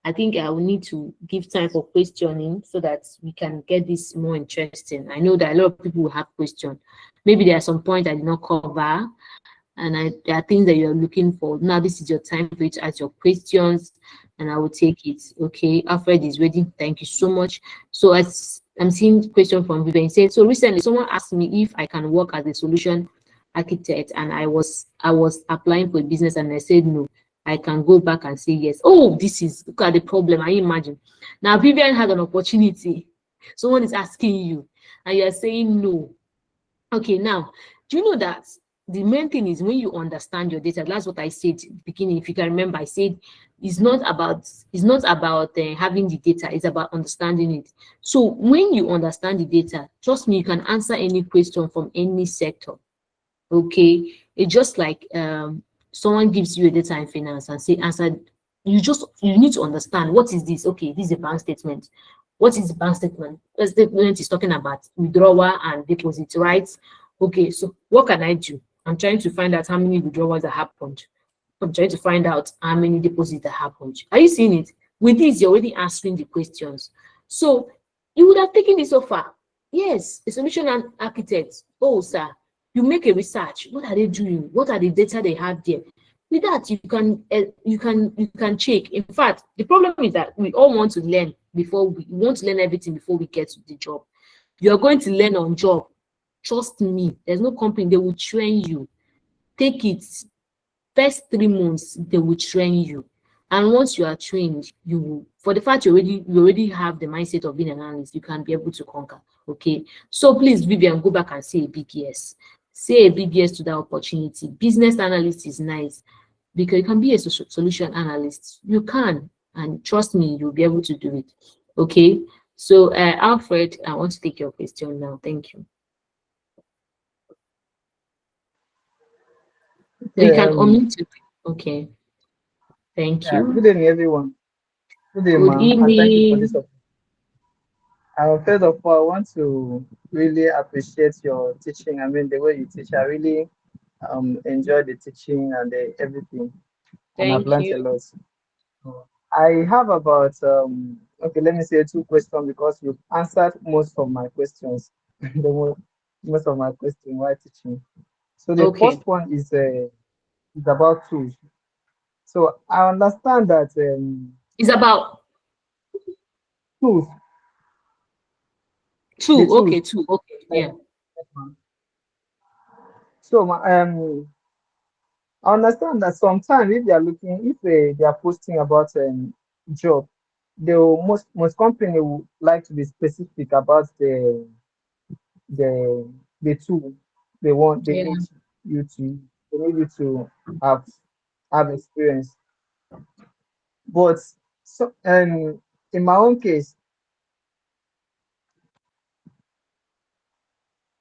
I think I will need to give time for questioning so that we can get this more interesting. I know that a lot of people will have questions. Maybe there are some points I did not cover, and there are things that you're looking for. Now, this is your time for you to ask your questions, and I will take it. Okay, Alfred is ready. Thank you so much. So, as I'm seeing question from Vivian, he said, so recently someone asked me if I can work as a solution architect, and I was applying for a business, and I said no. I can go back and say yes. Oh, this is look at the problem. I imagine now Vivian had an opportunity. Someone is asking you, and you are saying no. Okay, now, do you know that the main thing is when you understand your data? That's what I said at the beginning. If you can remember, I said it's not about having the data. It's about understanding it. So when you understand the data, trust me, you can answer any question from any sector. Okay, it's just like someone gives you a data in finance and say answer. You need to understand what is this. Okay, this is a bank statement. What is the bank statement? The statement is talking about withdrawal and deposit, right? Okay, so what can I do? I'm trying to find out how many withdrawals that happened. I'm trying to find out how many deposits that happened. Are you seeing it? With this, you're already answering the questions. So you would have taken this so far. Yes, a solution architect. Oh, sir, you make a research. What are they doing? What are the data they have there? With that, you can check. In fact, the problem is that we all want to learn before we want to learn everything before we get to the job. You are going to learn on job. Trust me, there's no company, they will train you. Take it. First 3 months, they will train you. And once you are trained, you will, for the fact you already have the mindset of being an analyst, you can be able to conquer. Okay. So please, Vivian, go back and say a big yes. Say a big yes to that opportunity. Business analyst is nice because you can be a solution analyst. You can, and trust me, you'll be able to do it. Okay. So Alfred, I want to take your question now. Thank you. So you Okay, can unmute it. Okay. Thank yeah, you. good evening, everyone. Good evening, Good ma'am, and thank you for this evening. opportunity. First of all, I want to really appreciate your teaching. I mean, the way you teach, I really enjoy the teaching and everything, and I've Thank learned a you. lot. So, I have about okay, let me say two questions because you've answered most of my questions. Most of my questions while teaching. So the Okay. first one is about tools. So I understand that It's about tools, the two. tools. Okay, two. Okay. Like, Yeah. so I understand that sometimes if they are looking, if they are posting about job, they will, most company would like to be specific about the the tool they want. They Yeah. need you to they need you to have experience. But so in my own case,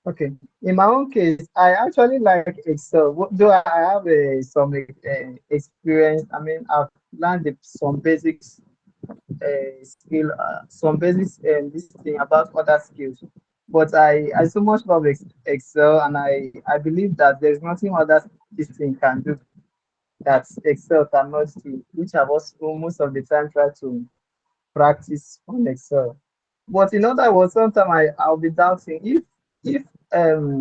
okay, in my own case, I actually like Excel. Though I have some experience, I mean, I've learned some basics skill, some basics this thing about other skills. But I so much love Excel, and I believe that there's nothing other this thing can do that Excel cannot do, which I've also most of the time try to practice on Excel. But in other words, sometimes I'll be doubting if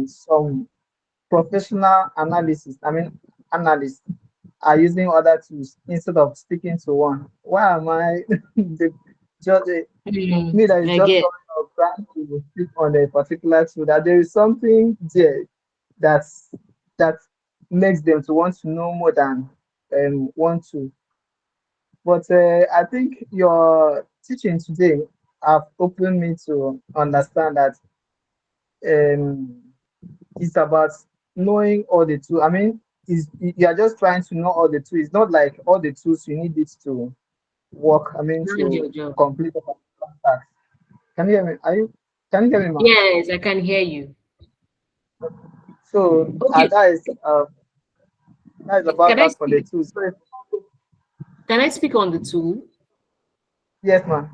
some professional analysis, I mean, analysts are using other tools instead of sticking to one. Why am I the, just me that is I just get. coming up trying to stick on a particular tool? That there is something there that's that makes them to want to know more than want to. But I think your teaching today have opened me to understand that um, it's about knowing all the tools. I mean, is you are just trying to know all the tools. It's not like all the tools you need it to work. I mean, Mind your to job. complete a particular task. Can you hear me? Are you? Can you hear me, ma? Yes, I can hear you. So Okay, that is about can I that for the speak? tools. So Can I speak on the tool? yes, ma.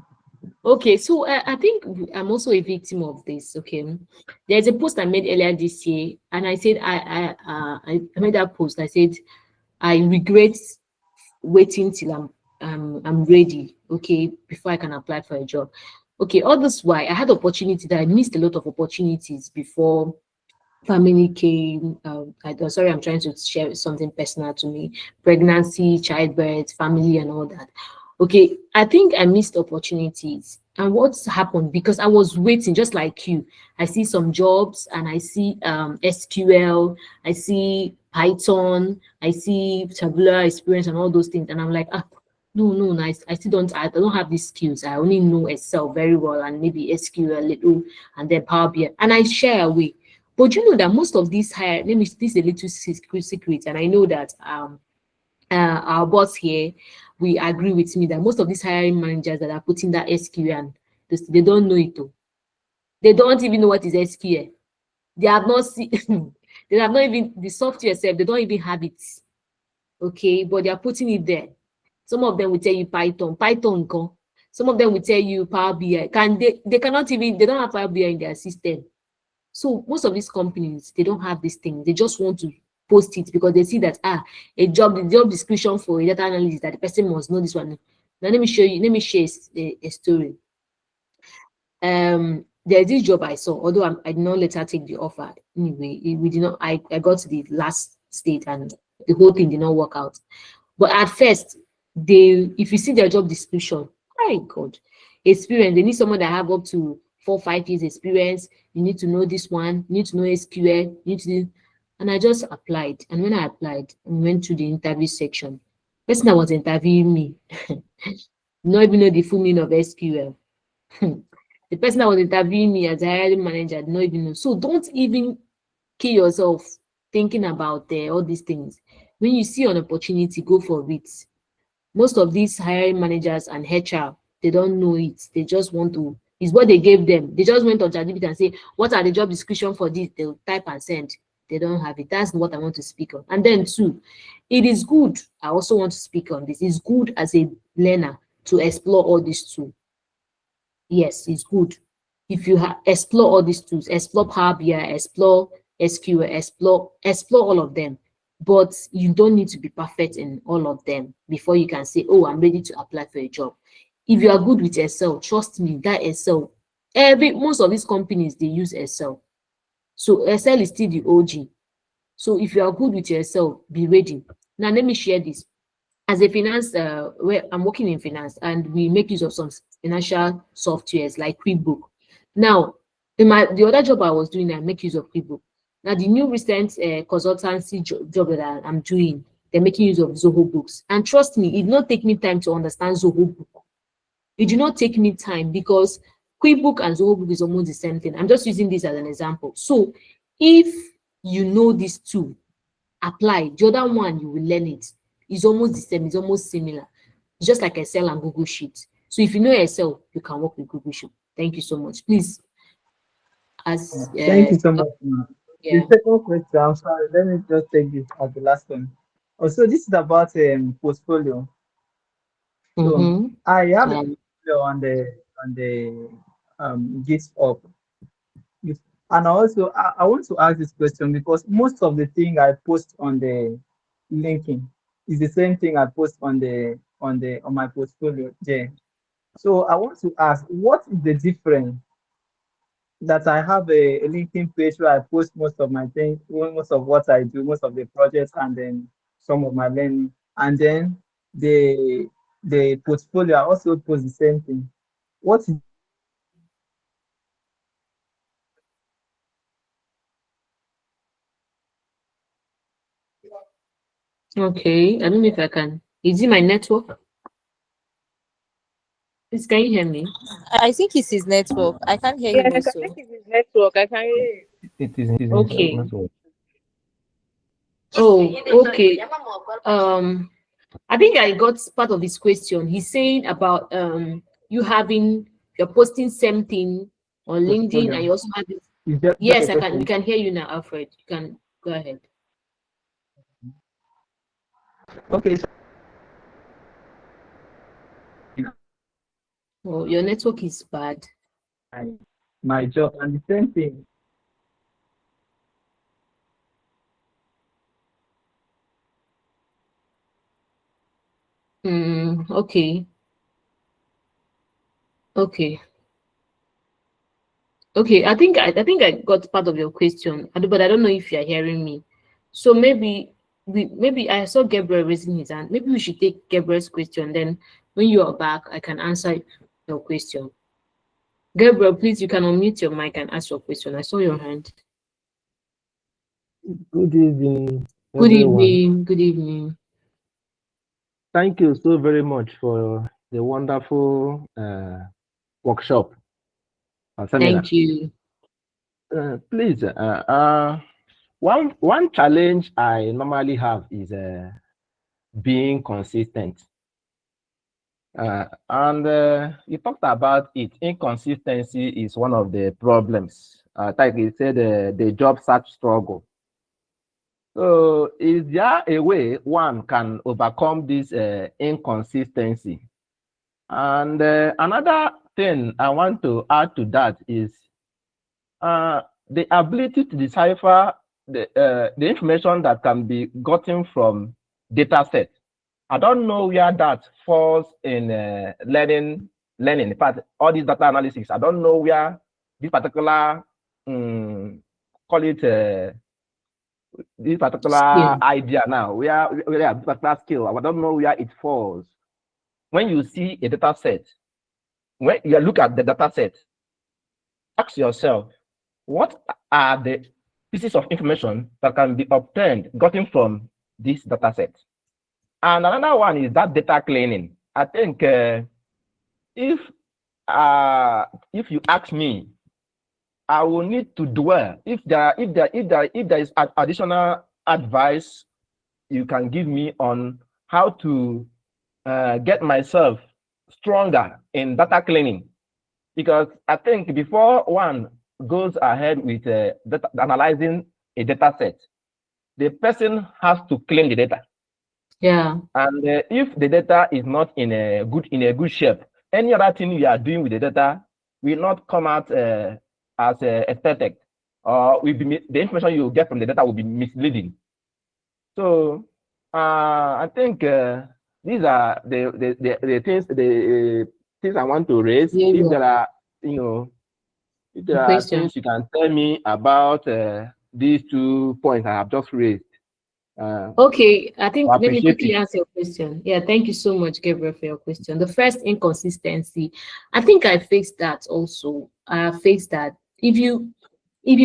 Okay, so I think I'm also a victim of this. Okay, there's a post I made earlier this year, and I said I made that post. I said I regret waiting till I'm ready. Okay, before I can apply for a job. Okay, all this why I had opportunity that I missed a lot of opportunities before family came. Sorry, I'm trying to share something personal to me. Pregnancy, childbirth, family, and all that. Okay, I think I missed opportunities. And what's happened? Because I was waiting, just like you. I see some jobs and I see SQL, I see Python, I see tabular experience and all those things. And I'm like, no, I still I don't have these skills. I only know Excel very well and maybe SQL a little and then Power BI. And I share away. But you know that most of these hire, let me this is a little secret, and I know that our boss here, we agree with me that most of these hiring managers that are putting that SQL and they don't know it. Though. They don't even know what is SQL. They have not seen, they have not even the software itself. They don't even have it. Okay, but they are putting it there. Some of them will tell you Python go. Some of them will tell you Power BI. They cannot even they don't have Power BI in their system. So most of these companies, they don't have this thing. They just want to post it because they see that the job description for a data analyst that the person must know this one. Now let me show you, let me share a story. There's this job I saw, although I did not later take the offer. Anyway, we did not I got to the last stage and the whole thing did not work out. But at first, if you see their job description, my God, experience, they need someone that have up to 4 5 years experience. You need to know this one, you need to know SQL, you need to do, and I just applied. And when I applied and went to the interview section, person that was interviewing me, not even know the full meaning of SQL. The person that was interviewing me as a hiring manager did not even know. So don't even kill yourself thinking about all these things. When you see an opportunity, go for it. Most of these hiring managers and HR, they don't know it. They just want to, it's what they gave them. They just went on ChatGPT and say, what are the job description for this? They'll type and send. They don't have it. That's what I want to speak on. And then two, it is good. I also want to speak on this. It's good as a learner to explore all these tools. Yes, it's good. If you explore all these tools, explore Power BI, explore SQL, explore all of them. But you don't need to be perfect in all of them before you can say, oh, I'm ready to apply for a job. If you are good with Excel, trust me, that Excel, most of these companies they use Excel. So Excel is still the OG. So if you are good with your Excel, be ready. Now let me share this as a finance where I'm working in finance and we make use of some financial softwares like QuickBook. Now, in the other job I was doing, I make use of QuickBook. Now, the new recent consultancy job that I'm doing, they're making use of Zoho books. And trust me, it did not take me time to understand Zoho book. It did not take me time because QuickBook and Zoho book is almost the same thing. I'm just using this as an example. So if you know these two, apply. The other one, you will learn it. It's almost the same, it's almost similar. It's just like Excel and Google Sheets. So if you know Excel, you can work with Google Sheet. Thank you so much. Please, as Thank you so much, ma. The yeah. second question, I'm sorry, let me just take this as the last one. Also, this is about portfolio. So Mm-hmm. I have a Um, portfolio on the GitHub. And also I want to ask this question because most of the thing I post on the LinkedIn is the same thing I post on my portfolio there. So I want to ask, what is the difference that I have a LinkedIn page where I post most of my things, most of what I do, most of the projects, and then some of my learning, and then the portfolio I also post the same thing. What is Okay, I don't know if I can. Is it my network? Please, can you hear me? I think it's his network. I can't hear him Yes, I think also. it's his network. I can hear you. It is his Okay. network. Oh, okay. I think I got part of his question. He's saying about you're posting same thing on LinkedIn, and portfolio? you also have it. Is that Yes, a I can. We question? can hear you now, Alfred. You can go ahead. Okay, so Oh, your network is bad. my, my job and the same thing. Okay. Okay. Okay. I think I got part of your question, but I don't know if you're hearing me. So maybe I saw Gabriel raising his hand. Maybe we should take Gabriel's question. Then when you are back, I can answer your question. Gabriel, please, you can unmute your mic and ask your question. I saw your hand. Good evening, Good everyone. evening. Good evening. Thank you so very much for the wonderful workshop or seminar. Thank you. Please, one challenge I normally have is being consistent. And you talked about it. Inconsistency is one of the problems. Like you said, the job search struggle. So, is there a way one can overcome this inconsistency? And another thing I want to add to that is the ability to decipher the information that can be gotten from data sets. I don't know where that falls in learning. In fact, all these data analysis, I don't know where this particular, call it this particular Yeah. idea now, where this particular skill, I don't know where it falls. When you see a data set, when you look at the data set, ask yourself, what are the pieces of information that can be obtained, gotten from this data set? And another one is that data cleaning. I think if if you ask me, I will need to dwell. If there is additional advice you can give me on how to get myself stronger in data cleaning, because I think before one goes ahead with analyzing a data set, the person has to clean the data. Yeah. And if the data is not in a good shape, any other thing you are doing with the data will not come out as aesthetic, or the information you get from the data will be misleading. So I think these are the things I want to raise. Yeah. If Yeah. there are, you know, if there The are question. things you can tell me about these 2 points I have just raised, Okay, I think I let me appreciate quickly it. answer your question. Yeah, thank you so much, Gabriel, for your question. The first, inconsistency. I think I faced that also. I faced that. If you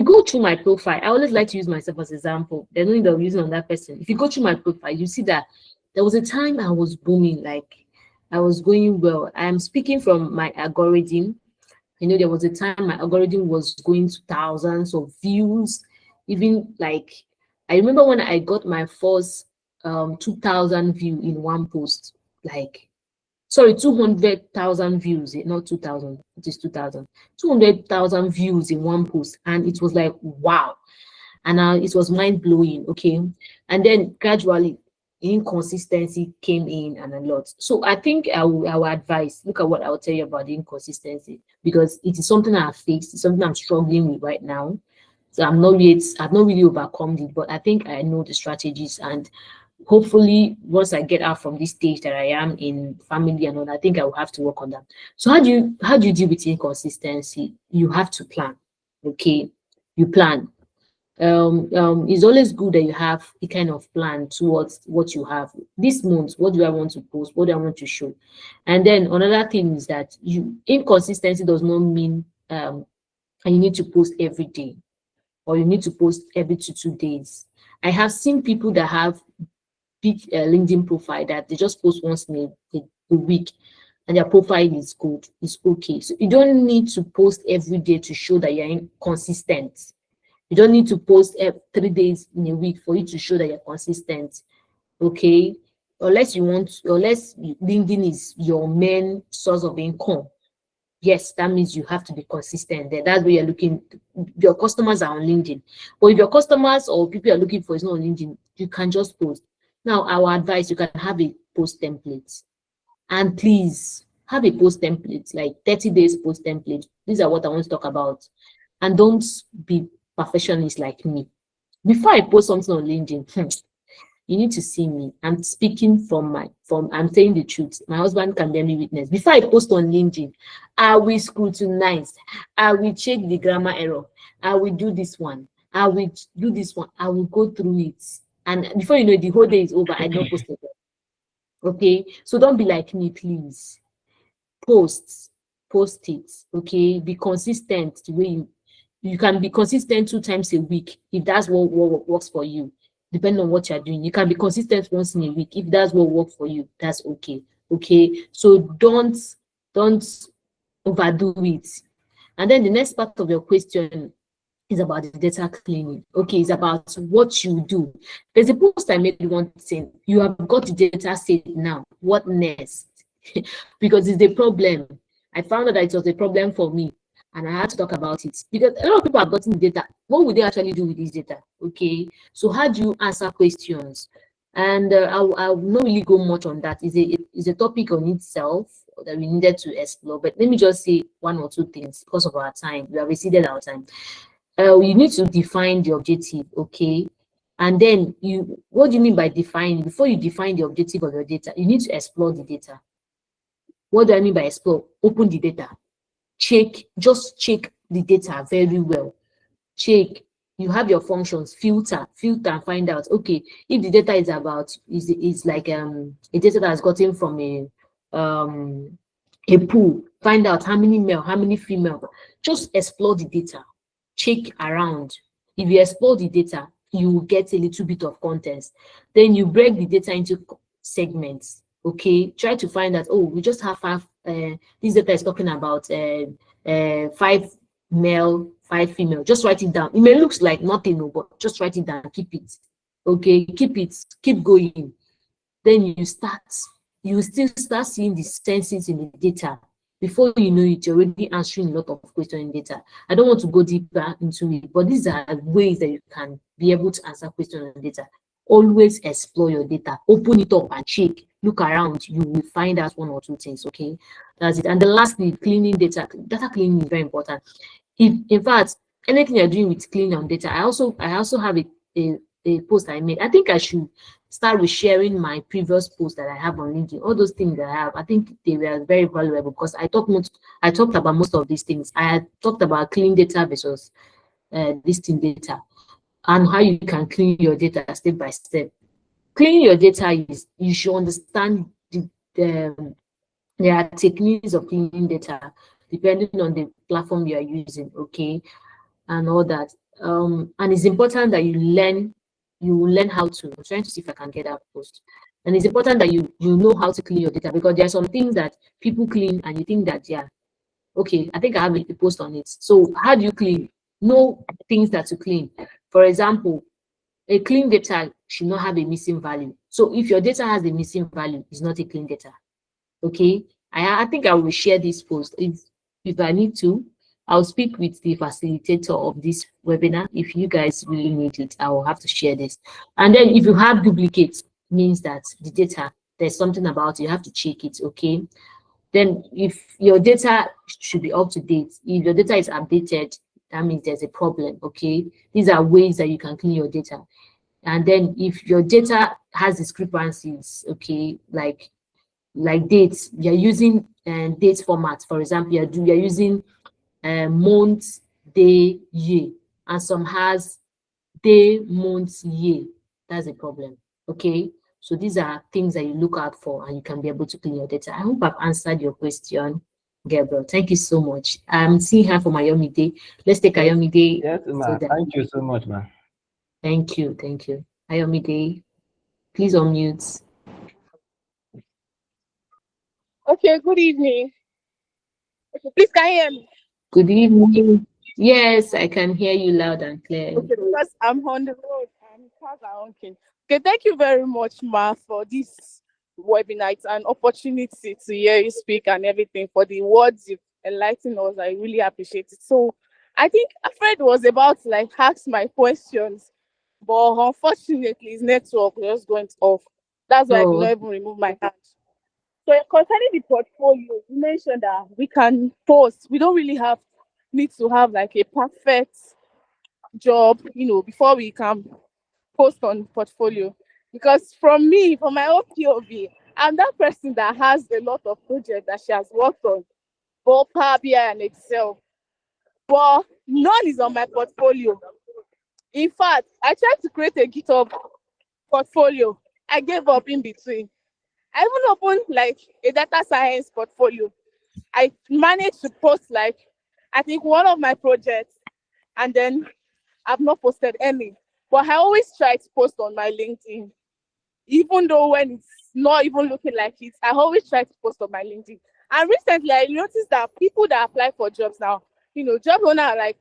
go through my profile, I always like to use myself as example. There's no need of using on that person. If you go through my profile, you see that there was a time I was booming, like I was going well. I'm speaking from my algorithm. There was a time my algorithm was going to thousands of views, even like I remember when I got my first 2,000 view in one post, like sorry, 200,000 views, not 2,000, it is 2,000, 200,000 views in one post, and it was like wow, and it was mind blowing. Okay, and then gradually inconsistency came in and a lot. So I think I will advise, look at what I will tell you about the inconsistency, because it is something I have faced, it's something I'm struggling with right now. So I've not really overcome it, but I think I know the strategies, and hopefully once I get out from this stage that I am in family and all, I think I will have to work on that. So how do you deal with inconsistency? You have to plan. Okay, you plan. It's always good that you have a kind of plan towards what you have. This month, what do I want to post? What do I want to show? And then another thing is that inconsistency does not mean and you need to post every day or you need to post every 2 days. I have seen people that have big LinkedIn profile that they just post once in a week and their profile is good, it's okay. So you don't need to post every day to show that you're consistent. You don't need to post 3 days in a week for you to show that you're consistent. Okay. Unless LinkedIn is your main source of income. Yes, that means you have to be consistent there. That's where you're looking. Your customers are on LinkedIn. But if your customers or people you're looking for is not on LinkedIn, you can just post. Now, our advice, you can have a post template. And please have a post template, like 30 days post template. These are what I want to talk about. And don't be perfectionist like me. Before I post something on LinkedIn, you need to see me. I'm speaking I'm saying the truth. My husband can bear me witness. Before I post on LinkedIn, I will scrutinize. I will check the grammar error. I will do this one. I will do this one. I will go through it. And before you know it, the whole day is over. I don't post it. Okay? So don't be like me, please. Post it. Okay? Be consistent the way you can be consistent 2 times a week if that's what works for you. Depending on what you're doing, you can be consistent once in a week. If that's what works for you, that's okay. Okay, so don't overdo it. And then the next part of your question is about the data cleaning. Okay, it's about what you do. There's a post I made one saying, you have got the data set now. What next? Because it's the problem. I found out that it was a problem for me and I had to talk about it because a lot of people have gotten the data. What would they actually do with this data? Okay, so how do you answer questions? And I'll not really go much on that. It's a topic on itself that we needed to explore. But let me just say one or two things because of our time. We have exceeded our time. You need to define the objective, okay? And then what do you mean by defining? Before you define the objective of your data, you need to explore the data. What do I mean by explore? Open the data. Just check the data very well. Check. You have your functions, filter and find out, okay, if the data is like a data that's gotten from a pool, find out how many male, how many female. Just explore the data. Check around. If you explore the data, you will get a little bit of context. Then you break the data into segments. Okay, try to find that, oh, we just have five. This data is talking about 5 male, 5 female. Just write it down. It may look like nothing, but just write it down. Keep it. Okay, keep going. Then you still start seeing the senses in the data. Before you know it, you're already answering a lot of questions in data. I don't want to go deeper into it, but these are ways that you can be able to answer questions on data. Always explore your data. Open it up and check. Look around. You will find out one or two things, okay? That's it. And the last thing, cleaning data. Data cleaning is very important. In fact, anything you're doing with cleaning on data, I also have a post I made. I think I should start with sharing my previous posts that I have on LinkedIn. All those things that I have, I think they were very valuable because I talked about most of these things. I had talked about clean data versus listing data and how you can clean your data step by step. Cleaning your data is you should understand there are techniques of cleaning data depending on the platform you are using, okay, and all that. And it's important that you learn how to. I'm trying to see if I can get that post. And it's important that you know how to clean your data because there are some things that people clean and you think that, yeah, okay, I think I have a post on it. So how do you clean? Know things that to clean. For example, a clean data should not have a missing value. So if your data has a missing value, it's not a clean data. Okay, I think I will share this post if I need to. I'll speak with the facilitator of this webinar. If you guys really need it, I will have to share this. And then if you have duplicates, means that the data, there's something about it, you have to check it, okay? Then if your data should be up to date, if your data is updated, that means there's a problem, okay? These are ways that you can clean your data. And then if your data has discrepancies, okay, like dates, you're using date format, for example, you're using month, day, year, and some has day, month, year. That's a problem. Okay. So these are things that you look out for and you can be able to clean your data. I hope I've answered your question, Gabriel. Thank you so much. I'm seeing her from Ayomide. Let's take Yes, Ayomide. yes, So ma. that Thank you so much, ma. thank you. Thank you. Ayomide, please unmute. Okay, good evening. Okay, please can you hear me? Good evening. Yes, I can hear you loud and clear. Okay, because I'm on the road and cars are honking. Okay, thank you very much, Ma, for this webinar. It's an opportunity to hear you speak and everything. For the words you've enlightened us, I really appreciate it. So I think Fred was about to like ask my questions, but unfortunately his network just went off. That's why I did Oh, not even remove my hand. So concerning the portfolio, you mentioned that we can post. We don't really need to have like a perfect job, before we can post on portfolio. Because from me, from my own POV, I'm that person that has a lot of projects that she has worked on, both Power BI and Excel, but none is on my portfolio. In fact, I tried to create a GitHub portfolio. I gave up in between. I even opened like a data science portfolio. I managed to post like, I think one of my projects, and then I've not posted any. But I always try to post on my LinkedIn, even though when it's not even looking like it, I always try to post on my LinkedIn. And recently, I noticed that people that apply for jobs now, job owner are like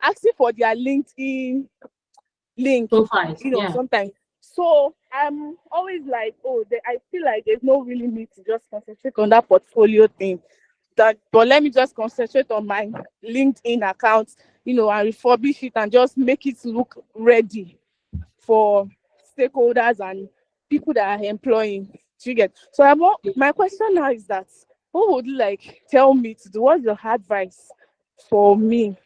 asking for their LinkedIn link, profiles. Yeah. sometimes. So I'm always like, I feel like there's no really need to just concentrate on that portfolio thing. But let me just concentrate on my LinkedIn account, and refurbish it and just make it look ready for stakeholders and people that are employing. Do you get? So my question now is that what would you like tell me to do? What's your advice for me?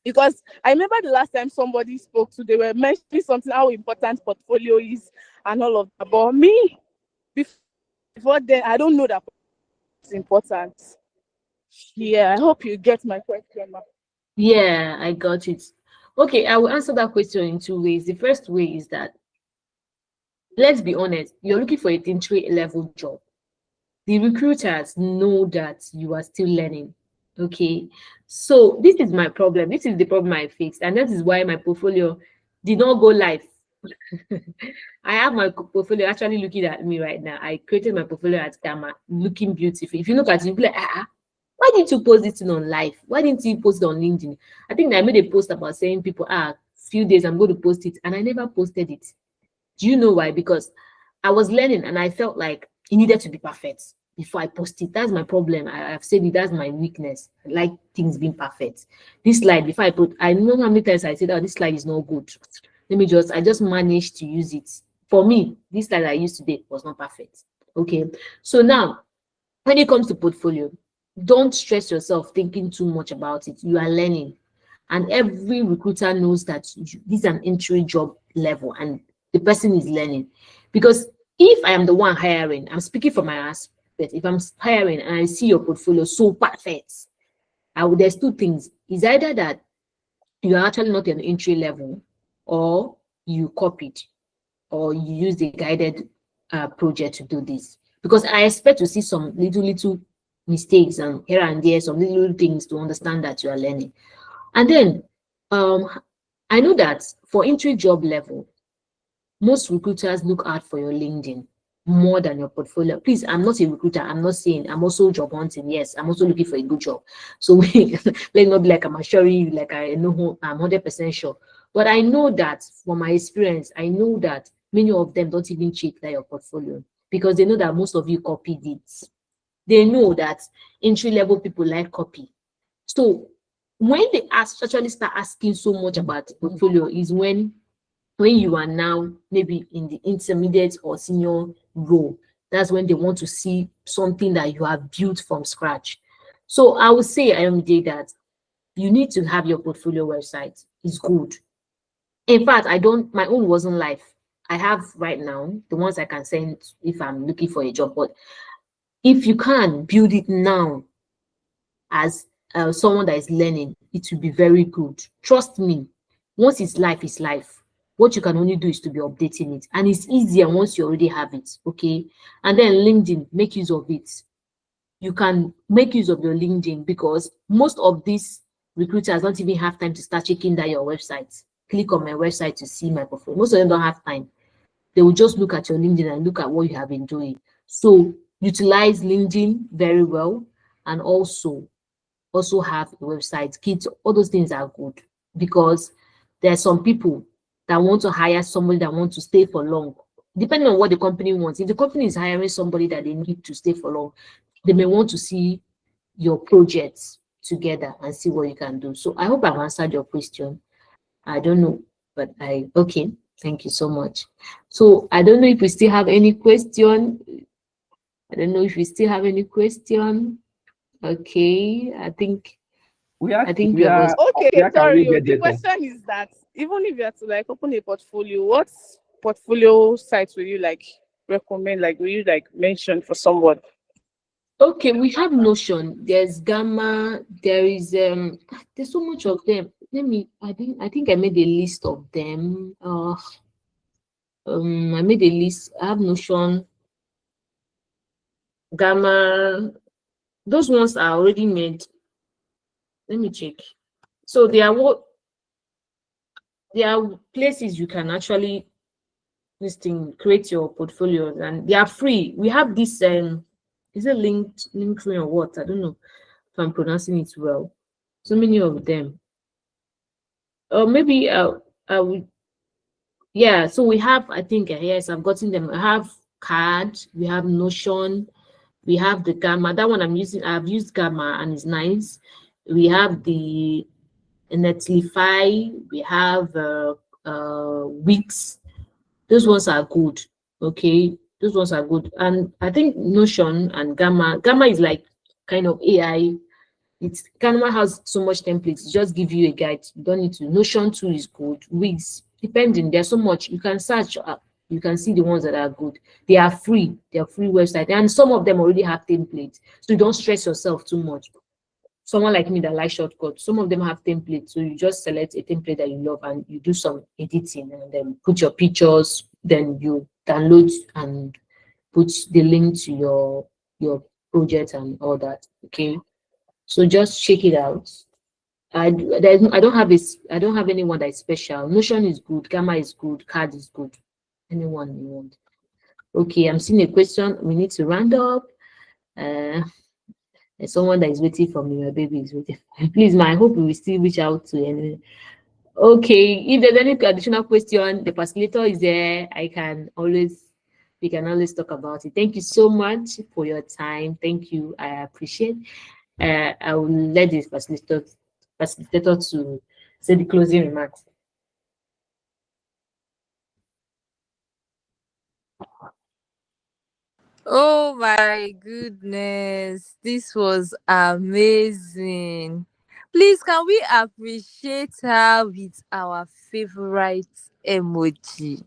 Because I remember the last time somebody spoke to, they were mentioning something how important portfolio is and all of that. But me, before then, I don't know that it's important. Yeah, I hope you get my question, ma. Yeah, I got it. Okay, I will answer that question in two ways. The first way is that, let's be honest, you're looking for a entry level job. The recruiters know that you are still learning. Okay, so this is my problem. This is the problem I fixed, and that is why my portfolio did not go live. I have my portfolio actually looking at me right now. I created my portfolio at Gamma, looking beautiful. If you look at it, you'll be like, why didn't you post this thing on live? Why didn't you post it on LinkedIn? I think I made a post about saying people, few days I'm going to post it, and I never posted it. Do you know why? Because I was learning and I felt like it needed to be perfect before I post it. That's my problem. I've said it, that's my weakness. I like things being perfect. This slide, before I put, I know how many times I said, this slide is not good. I just managed to use it. For me, this slide I used today was not perfect. Okay. So now, when it comes to portfolio, don't stress yourself thinking too much about it. You are learning. And every recruiter knows that this is an entry job level and the person is learning. Because if I am the one hiring, I'm speaking from my aspect. If I'm hiring and I see your portfolio so perfect, there's two things. It's either that you are actually not an entry level, or you copied, or you use the guided project to do this. Because I expect to see some little mistakes and here and there, some little things to understand that you are learning. And then I know that for entry job level, most recruiters look out for your LinkedIn more than your portfolio. Please, I'm not a recruiter. I'm not saying I'm also job hunting. Yes, I'm also looking for a good job. So let's not be like I'm assuring you, like I know I'm 100% sure. But I know that from my experience, I know that many of them don't even check that your portfolio because they know that most of you copied it. They know that entry level people like copy. So when they actually start asking so much about the portfolio is when you are now maybe in the intermediate or senior role. That's when they want to see something that you have built from scratch. So I would say, Ayomide, that you need to have your portfolio website. It's good. In fact, my own wasn't live. I have right now the ones I can send if I'm looking for a job. But if you can build it now as someone that is learning, it will be very good. Trust me, once it's life, it's life. What you can only do is to be updating it, and it's easier once you already have it. Okay, and then LinkedIn, make use of it. You can make use of your LinkedIn because most of these recruiters don't even have time to start checking that your website. Click on my website to see my portfolio. Most of them don't have time. They will just look at your LinkedIn and look at what you have been doing. So utilize LinkedIn very well, and also have a website. Kids, all those things are good because there are some people that want to hire somebody that want to stay for long. Depending on what the company wants. If the company is hiring somebody that they need to stay for long, they may want to see your projects together and see what you can do. So I hope I've answered your question. I don't know, but okay. Thank you so much. So I don't know if we still have any question. I don't know if we still have any question. Okay, I think We are, we have us. Okay, where can we sorry. get The data? question is that even if you have to like open a portfolio, what portfolio sites will you like recommend? Like, will you like mention for someone? Okay, we have Notion. There's Gamma. There is there's so much of them. Let me. I think I made a list of them. I made a list. I have Notion, Gamma. Those ones are already made. Let me check. So there are places you can actually this thing create your portfolios, and they are free. We have this is it Linktree or what? I don't know if I'm pronouncing it well. So many of them. Or maybe I would, yeah. So we have, I think, yes, I've gotten them. I have Card, we have Notion, we have the Gamma. That one I'm using. I've used Gamma and it's nice. We have the Netlify. We have Wix. Those ones are good. Okay, those ones are good. And I think Notion and Gamma is like kind of AI. It's Canva has so much templates. It just give you a guide. You don't need to. Notion too is good. Wix, depending. There's so much you can search. You can see the ones that are good. They are free. They are free website, and some of them already have templates, so you don't stress yourself too much. Someone like me that likes shortcuts, some of them have templates, so you just select a template that you love and you do some editing and then put your pictures. Then you download and put the link to your project and all that. Okay, so just check it out. I don't have I don't have anyone that is special. Notion is good, Gamma is good, Card is good. Anyone you want. Okay, I'm seeing a question. We need to round up. Uh, there's someone that is waiting for me. My baby is waiting. Please, ma, I hope we will still reach out to any. Okay, if there's any additional question, the facilitator is there. We can always talk about it. Thank you so much for your time. Thank you. I appreciate. I will let the facilitator to say the closing remarks. Oh my goodness, this was amazing. Please, can we appreciate her with our favorite emoji?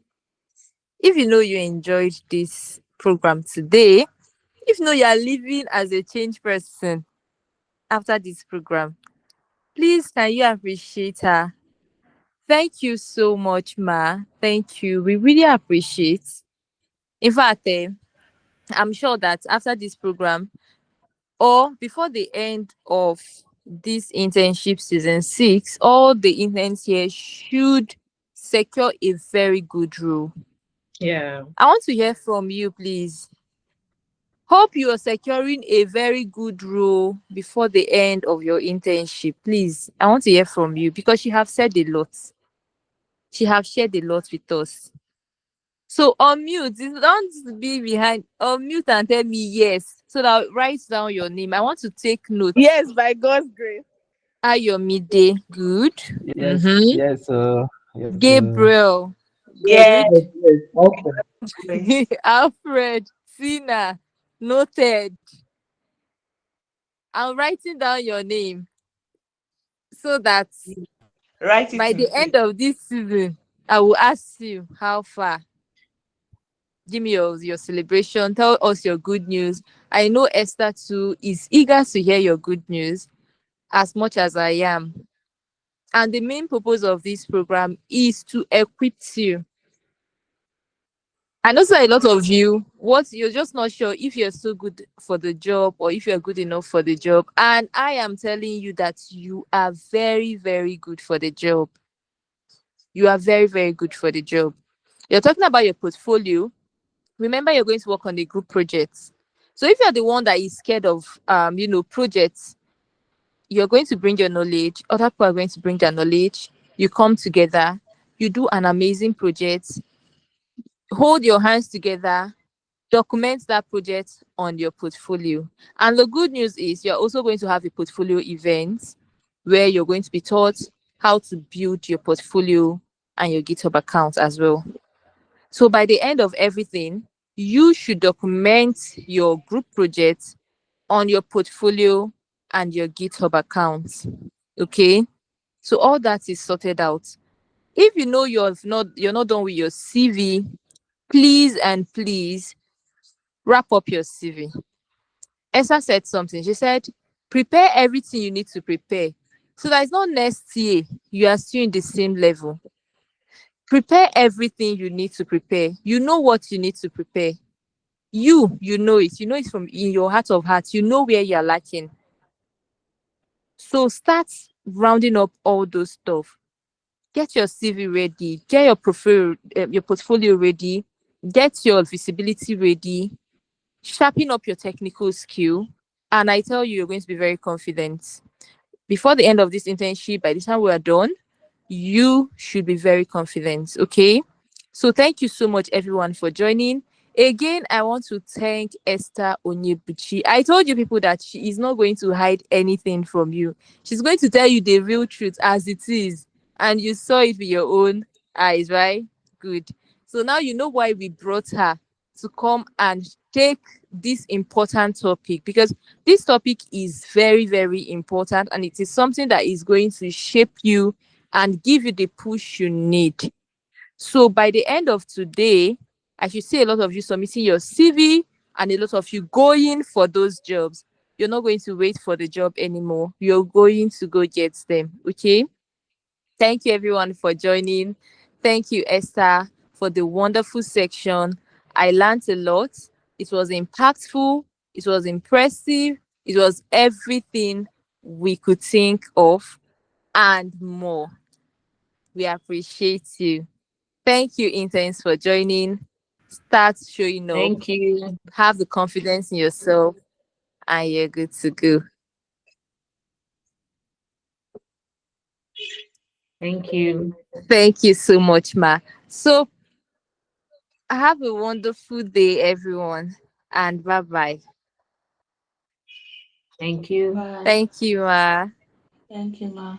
If you know you enjoyed this program today, if you know you are living as a changed person after this program, please can you appreciate her? Thank you so much, Ma. Thank you. We really appreciate. In fact, I'm sure that after this program, or before the end of this internship season 6, all the interns here should secure a very good role. Yeah. I want to hear from you, please. Hope you are securing a very good role before the end of your internship. Please, I want to hear from you because you have said a lot. She have shared a lot with us. So unmute, don't be behind. Unmute and tell me yes. So that I'll write down your name. I want to take notes. Yes, by God's grace. Ayomide, good. Yes, Mm-hmm. yes, yes. Gabriel, Yeah. good. Yes, yes, okay. Alfred, Sina, noted. I'm writing down your name so that Write it by in the place. end of this season, I will ask you how far. Give me your celebration. Tell us your good news. I know Esther too is eager to hear your good news as much as I am. And the main purpose of this program is to equip you. I know so a lot of you, what you're just not sure if you're so good for the job or if you're good enough for the job. And I am telling you that you are very, very good for the job. You are very, very good for the job. You're talking about your portfolio. Remember, you're going to work on a group project. So if you're the one that is scared of projects, you're going to bring your knowledge, other people are going to bring their knowledge, you come together, you do an amazing project, hold your hands together, document that project on your portfolio. And the good news is you're also going to have a portfolio event where you're going to be taught how to build your portfolio and your GitHub account as well. So by the end of everything, you should document your group project on your portfolio and your GitHub account. Okay? So all that is sorted out. If you know you're not done with your CV, please and please wrap up your CV. Esther said something. She said, prepare everything you need to prepare. So that it's not next year you are still in the same level. Prepare everything you need to prepare. You know what you need to prepare. You know it. You know it from in your heart of hearts. You know where you're lacking. So start rounding up all those stuff. Get your CV ready. Get your portfolio ready. Get your visibility ready. Sharpen up your technical skill. And I tell you, you're going to be very confident. Before the end of this internship, by the time we are done, you should be very confident. Okay. So thank you so much, everyone, for joining. Again, I want to thank Esther Onyebuchi. I told you people that she is not going to hide anything from you. She's going to tell you the real truth as it is. And you saw it with your own eyes, right? Good. So now you know why we brought her to come and take this important topic, because this topic is very, very important and it is something that is going to shape you and give you the push you need. So by the end of today, I should see a lot of you submitting your CV and a lot of you going for those jobs. You're not going to wait for the job anymore. You're going to go get them. Okay. Thank you everyone for joining. Thank you, Esther, for the wonderful section. I learned a lot. It was impactful. It was impressive. It was everything we could think of and more. We appreciate you. Thank you, interns, for joining. Start showing up. Thank you. Have the confidence in yourself, and you're good to go. Thank you. Thank you so much, Ma. So, have a wonderful day, everyone, and bye bye. Thank you. Bye. Thank you, Ma. Thank you, Ma.